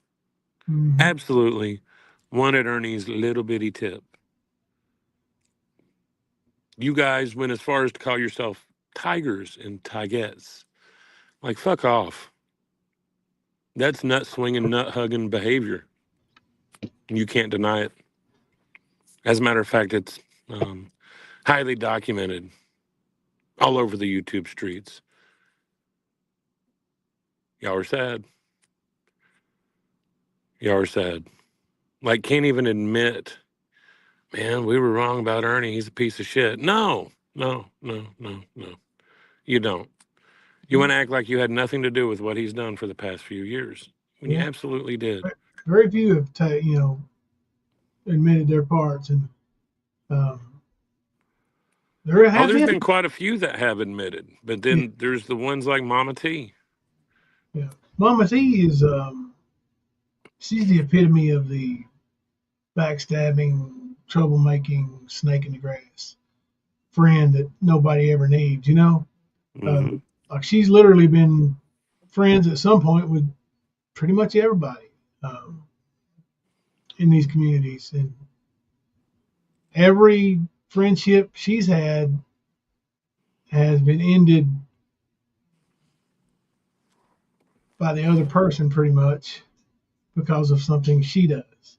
absolutely wanted Ernie's little bitty tip. You guys went as far as to call yourself tigers and tigettes. Like, fuck off. That's nut swinging, nut hugging behavior. You can't deny it. As a matter of fact, it's highly documented all over the YouTube streets. Y'all are sad. Y'all are sad. Like, can't even admit, man, we were wrong about Ernie. He's a piece of shit. No. You don't. You want to act like you had nothing to do with what he's done for the past few years when you absolutely did. Very few have admitted their parts, and there's been quite a few that have admitted, but then there's the ones like Mama T. Yeah, Mama T is she's the epitome of the backstabbing, troublemaking, snake in the grass friend that nobody ever needs. Like she's literally been friends at some point with pretty much everybody in these communities, and every friendship she's had has been ended by the other person pretty much because of something she does.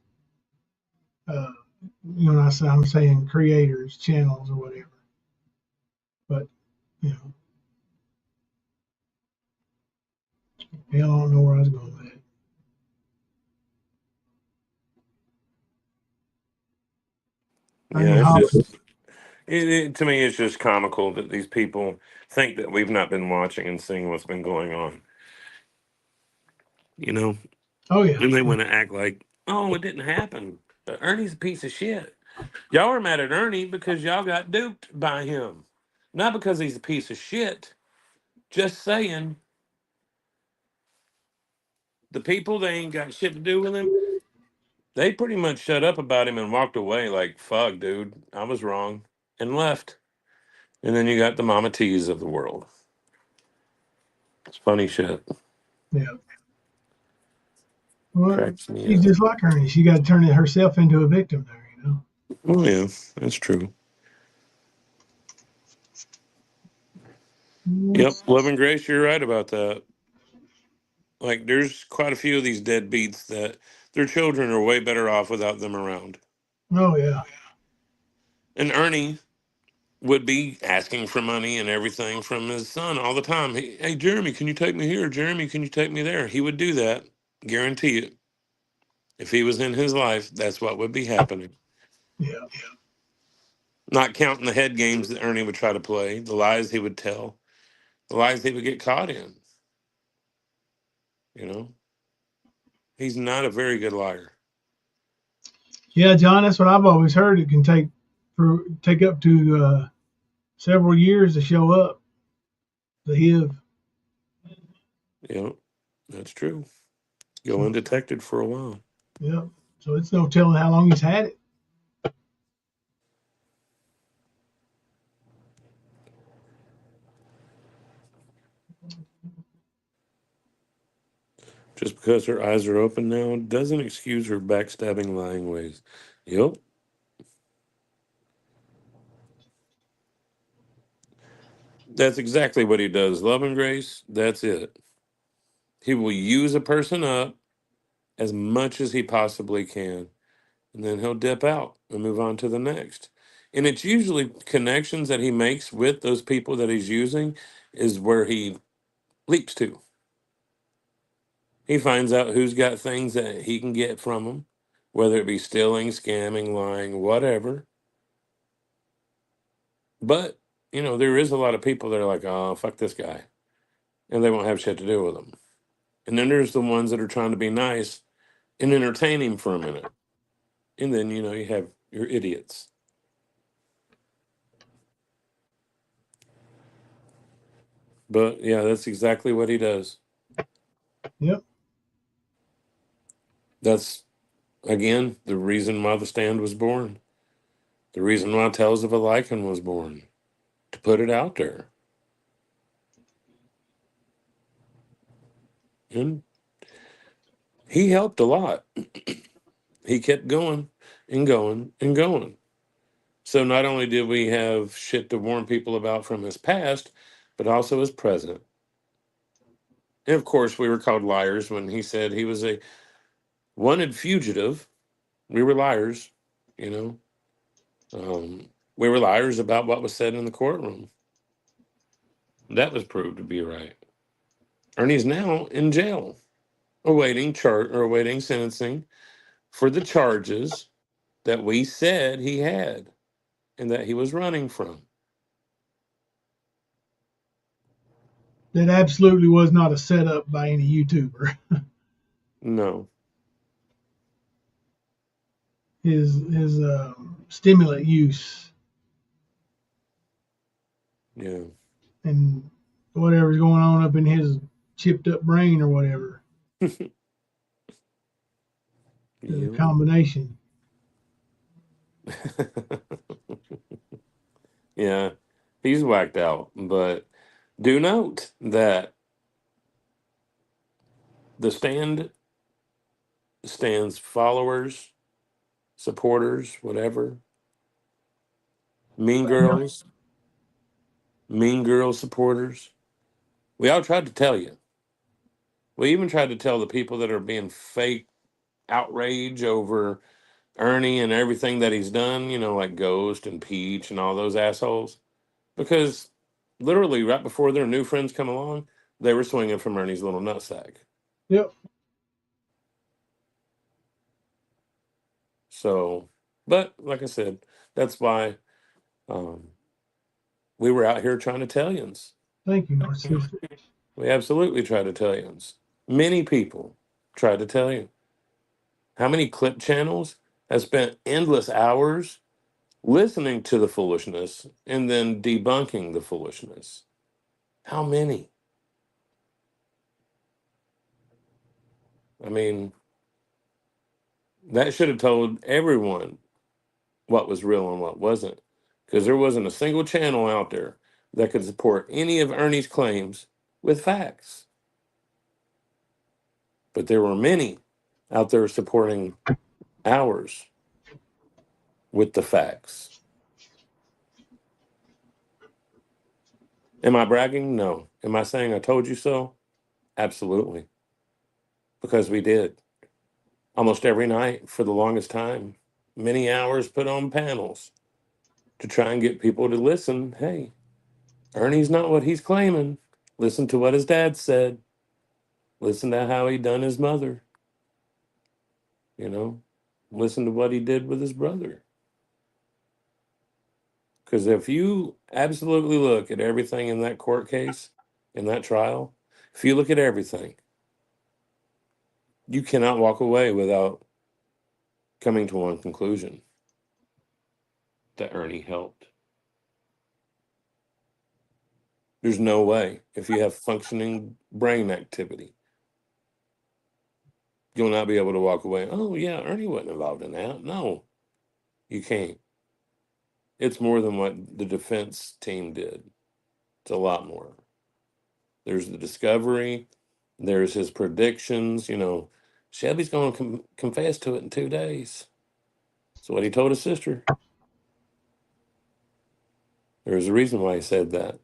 You know, I'm saying creators, channels, or whatever. But you know, hell, I don't know where I was going with that. Yeah, it's just to me, it's just comical that these people think that we've not been watching and seeing what's been going on. You know, Oh yeah. and they want to act like, oh, it didn't happen. Ernie's a piece of shit. Y'all are mad at Ernie because y'all got duped by him, not because he's a piece of shit. Just saying, the people they ain't got shit to do with him, they pretty much shut up about him and walked away like, fuck, dude, I was wrong, and left. And then you got the Mama T's of the world. It's funny shit. Yeah. Well, Cracks me she's up. just like Ernie. She got to turn herself into a victim there, you know. Oh, yeah, that's true. Yep, Love and Grace, you're right about that. Like, there's quite a few of these deadbeats that their children are way better off without them around. Oh yeah. And Ernie would be asking for money and everything from his son all the time. Hey, Jeremy, can you take me here? Jeremy, can you take me there? He would do that. Guarantee it. If he was in his life, that's what would be happening. Yeah. Not counting the head games that Ernie would try to play, the lies he would tell, the lies he would get caught in. You know, he's not a very good liar. Yeah, John, that's what I've always heard. It can take up to several years to show up. The HIV. Yeah, that's true. Go So, undetected for a while. yeah. So it's no telling how long he's had it. Just because her eyes are open now doesn't excuse her backstabbing, lying ways. Yep. That's exactly what he does. Love and Grace, that's it. He will use a person up as much as he possibly can, and then he'll dip out and move on to the next. And it's usually connections that he makes with those people that he's using is where he leaps to. He finds out who's got things that he can get from them, whether it be stealing, scamming, lying, whatever. But, you know, there is a lot of people that are like, oh, fuck this guy. And they won't have shit to do with him. And then there's the ones that are trying to be nice and entertain him for a minute. And then, you know, you have your idiots. But yeah, that's exactly what he does. Yep. That's, again, the reason why the stand was born. The reason why Tales of a Lycan was born. To put it out there. And he helped a lot. He kept going and going and going. So not only did we have shit to warn people about from his past, but also his present. And of course, we were called liars when he said he was a wanted fugitive. We were liars, you know. We were liars about what was said in the courtroom. That was proved to be right. Ernie's now in jail, awaiting sentencing for the charges that we said he had and that he was running from. That absolutely was not a setup by any YouTuber. No. His stimulant use Yeah. and whatever's going on up in his chipped up brain or whatever. The Yeah. combination. Yeah. He's whacked out. But do note that the stand stands followers, supporters, whatever, mean girls, mean girl supporters. We all tried to tell you. We even tried to tell the people that are being fake outrage over Ernie and everything that he's done, like Ghost and Peach and all those assholes. Because literally right before their new friends come along, they were swinging from Ernie's little nutsack. Yep. So, but like I said, that's why we were out here trying to tell yous. Thank you, Narcissist. We absolutely try to tell yous. Many people try to tell you. How many clip channels have spent endless hours listening to the foolishness and then debunking the foolishness? How many? I mean, that should have told everyone what was real and what wasn't. Because there wasn't a single channel out there that could support any of Ernie's claims with facts. But there were many out there supporting ours with the facts. Am I bragging? No. Am I saying I told you so? Absolutely. Because we did. Almost every night for the longest time. Many hours put on panels to try and get people to listen. Hey, Ernie's not what he's claiming. Listen to what his dad said. Listen to how he done his mother. Listen to what he did with his brother. Because if you absolutely look at everything in that court case, in that trial, if you look at everything, you cannot walk away without coming to one conclusion: that Ernie helped. There's no way. If you have functioning brain activity, you'll not be able to walk away. Oh, yeah, Ernie wasn't involved in that. No, you can't. It's more than what the defense team did. It's a lot more. There's the discovery. There's his predictions. Shelby's going to confess to it in 2 days. That's what he told his sister. There's a reason why he said that.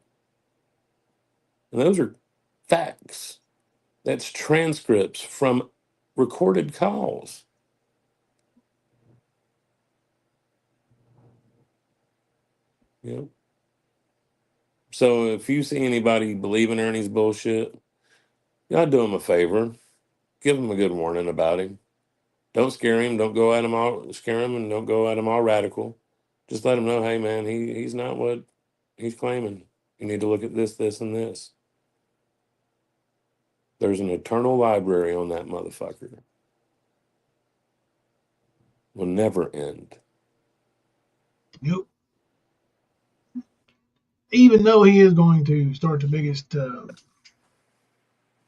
And those are facts. That's transcripts from recorded calls. So if you see anybody believing Ernie's bullshit, you gotta do him a favor. Give him a good warning about him. Don't scare him. Don't go at him all scare him, and don't go at him all radical. Just let him know, hey man, he's not what he's claiming. You need to look at this, this, and this. There's an eternal library on that motherfucker. Will never end. Yep. Even though he is going to start the biggest,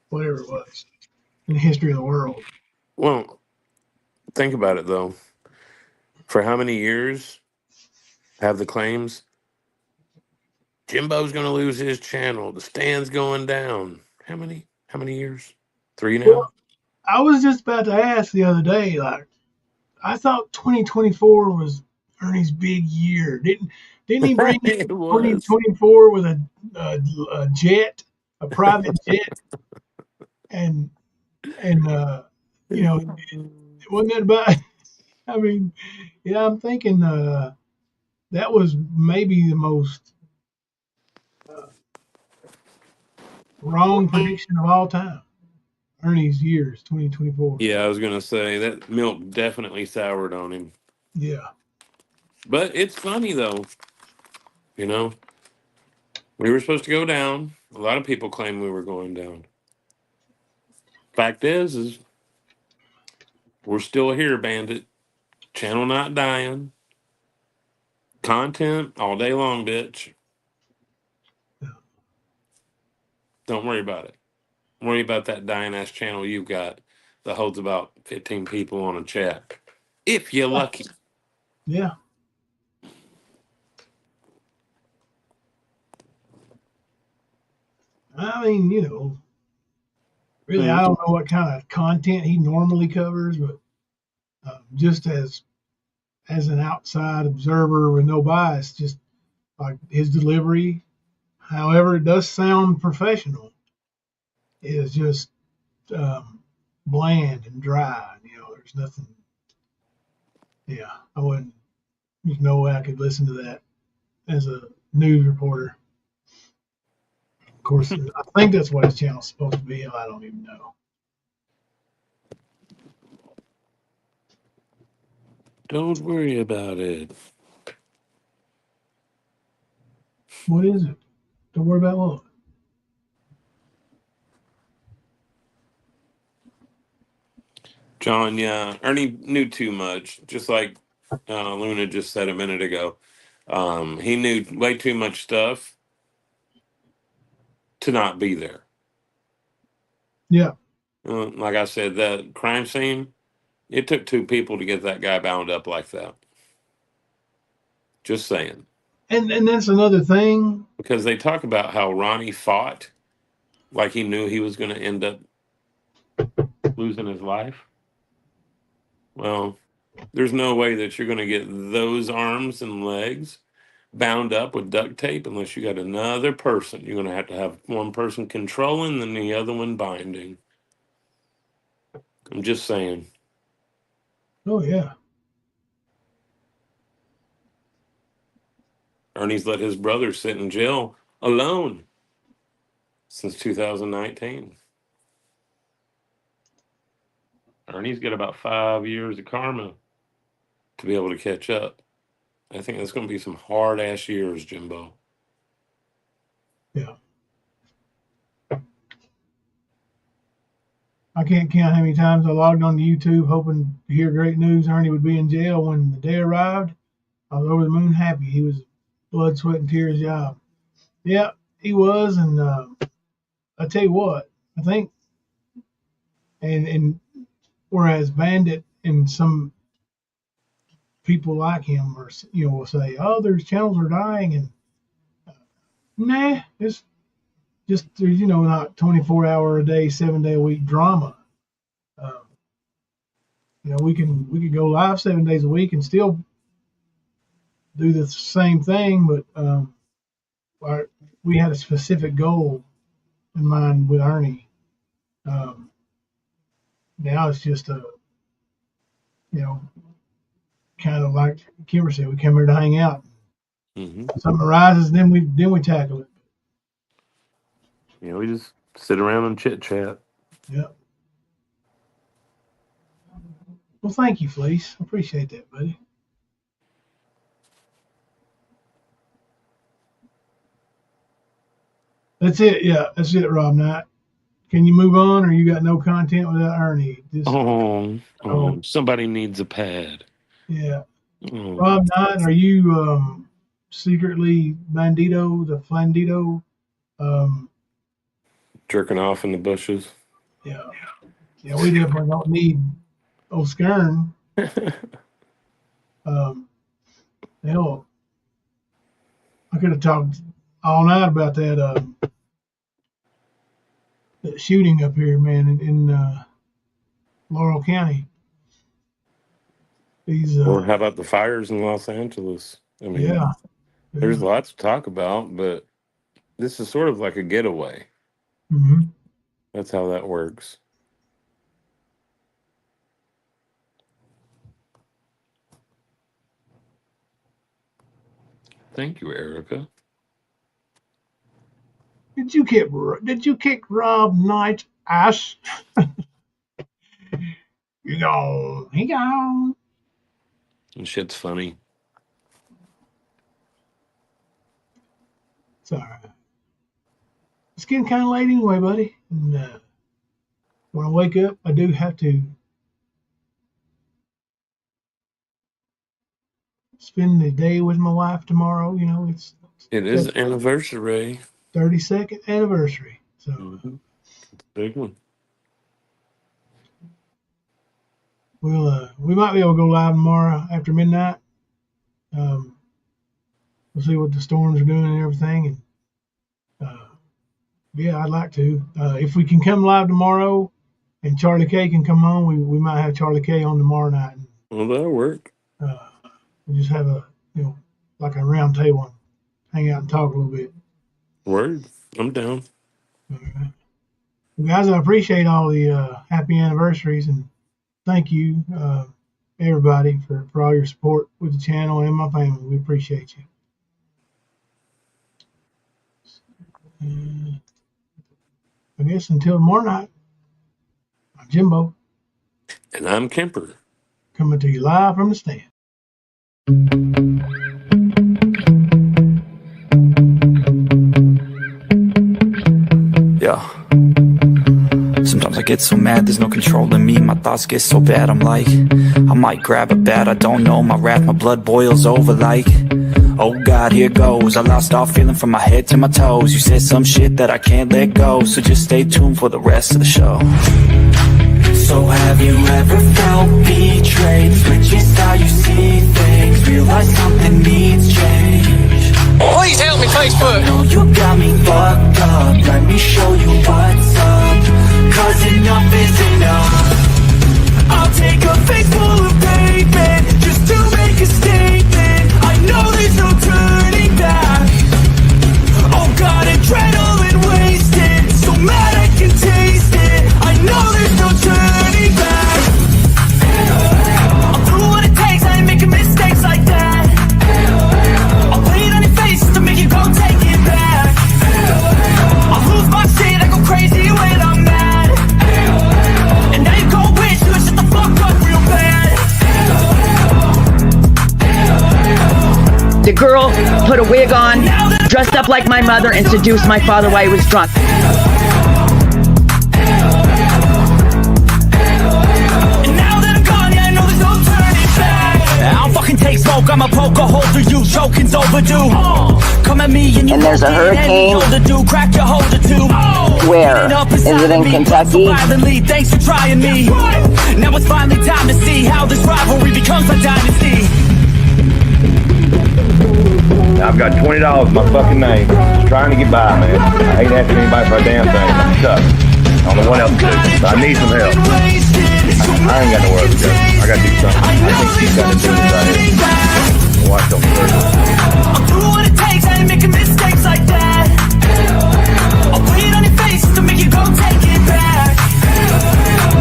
whatever it was, in the history of the world. Well, think about it though. For how many years have the claims? Jimbo's going to lose his channel. The stand's going down. How many years? 3 now? Well, I was just about to ask the other day, like, I thought 2024 was Ernie's big year. Didn't he bring in It was. 2024 with a jet, a private jet, and wasn't that about? I mean, yeah, I'm thinking that was maybe the most wrong prediction of all time. Ernie's years, 2024. Yeah, I was going to say that milk definitely soured on him. Yeah. But it's funny though. We were supposed to go down. A lot of people claim we were going down. Fact is we're still here, Bandit. Channel not dying. Content all day long, bitch. Don't worry about it. Worry about that dying ass channel you've got that holds about 15 people on a chat. If you're lucky. Yeah. I mean, really, I don't know what kind of content he normally covers, but just as an outside observer with no bias, just like his delivery, however, it does sound professional, is just bland and dry. There's nothing. Yeah, I wouldn't. There's no way I could listen to that as a news reporter. Of course, I think that's what his channel's supposed to be. I don't even know. Don't worry about it. What is it? Don't worry about what? John, yeah, Ernie knew too much, just like Luna just said a minute ago. He knew way too much stuff to not be there. Yeah. Like I said, that crime scene, it took two people to get that guy bound up like that. Just saying. And that's another thing. Because they talk about how Ronnie fought like he knew he was going to end up losing his life. Well, there's no way that you're going to get those arms and legs bound up with duct tape unless you got another person. You're going to have one person controlling and the other one binding. I'm just saying. Oh, yeah. Ernie's let his brother sit in jail alone since 2019. Ernie's got about 5 years of karma to be able to catch up. I think that's going to be some hard ass years, Jimbo. Yeah. I can't count how many times I logged on to YouTube hoping to hear great news. Ernie would be in jail. When the day arrived, I was over the moon happy. He was blood, sweat, and tears job. Yeah, he was. And I tell you what, I think, and whereas Bandit and some people like him are, will say, oh, their channels are dying. And nah, it's just, there's, not 24-hour a day, 7-day a week drama. We could go live 7 days a week and still do the same thing, but we had a specific goal in mind with Ernie. Now it's just kind of like Kimber said, we come here to hang out. Mm-hmm. Something arises, then we tackle it. We just sit around and chit chat. Yep. Well, thank you, Fleece. I appreciate that, buddy. That's it. Yeah, that's it, Rob Knight. Can you move on, or you got no content without Ernie? Somebody needs a pad. Yeah. Rob Knight, are you secretly Bandito, the Flandito? Jerking off in the bushes. Yeah. Yeah, we definitely don't need old Skern. Hell, I could have talked all night about that shooting up here, man, in Laurel County. Or how about the fires in Los Angeles? I mean, there's lots to talk about, but this is sort of like a getaway. Mm-hmm. That's how that works. Thank you, Erica. Did you kick Rob Knight's ass? He gone. And shit's funny. It's all right. It's getting kind of late anyway, buddy. And when I wake up, I do have to spend the day with my wife tomorrow. It is anniversary. 32nd anniversary. So big one. We might be able to go live tomorrow after midnight. We'll see what the storms are doing and everything. And yeah, I'd like to. If we can come live tomorrow, and Charlie K can come on, we might have Charlie K on tomorrow night. Well, that'll work. We just have like a round table, and hang out and talk a little bit. Word, I'm down. Okay. Well, guys, I appreciate all the happy anniversaries, and thank you. everybody for all your support with the channel and my family. We appreciate you. I guess until tomorrow night, I'm Jimbo. And I'm Kemper. Coming to you live from the stand. Yeah. Sometimes I get so mad, there's no controlling me. My thoughts get so bad, I'm like, I might grab a bat, I don't know. My wrath, my blood boils over like, oh God, here goes. I lost all feeling from my head to my toes. You said some shit that I can't let go, so just stay tuned for the rest of the show. So have you ever felt betrayed? Switches how you see things, realize something needs change. Please help me, Facebook. I know you got me fucked up, let me show you what's up. Cause enough is enough. I'll take a face full of pavement just to make a statement. I know there's no turning back. Oh God, adrenaline wasted, so mad I can taste it. I know there's no turning back. I'll do what it takes, I ain't making mistakes like that. I'll put it on your face to make you go take it back. I'll lose my shit, I go crazy when I'm mad. And now you gon' wish you would shut the fuck up real bad. The girl put a wig on, dressed up like my mother, and seduced my father while he was drunk. I don't fucking take smoke, I'm a poker hole through you, choking's overdue. Come at me and you there's a hurricane. Crack your holder too. Where? Is it in Kentucky? Thanks for trying me. Now it's finally time to see how this rivalry becomes a dynasty. I've got $20 in my fucking name. Just trying to get by, man. I ain't asking anybody for a damn thing. I'm stuck. I don't know what else to do. So I need some help. I ain't got nowhere else to go. I gotta do something. I think she's got to do this right here. Watch them first. I'll do what it takes, I ain't making mistakes like that. I'll put it on your face to make you go take it back.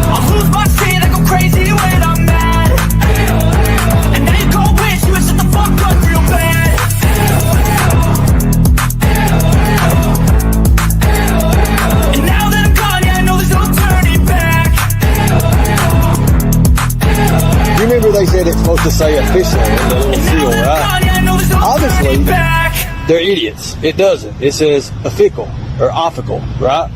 I'll lose my shit, I go crazy when I'm mad. And now you gon' wish you would shut the fuck up real bad. And now that I'm gone, yeah, I know there's no turning back. You remember they said it's supposed to say official in the little seal, right? Obviously, they're idiots. It doesn't. It says official or official, right?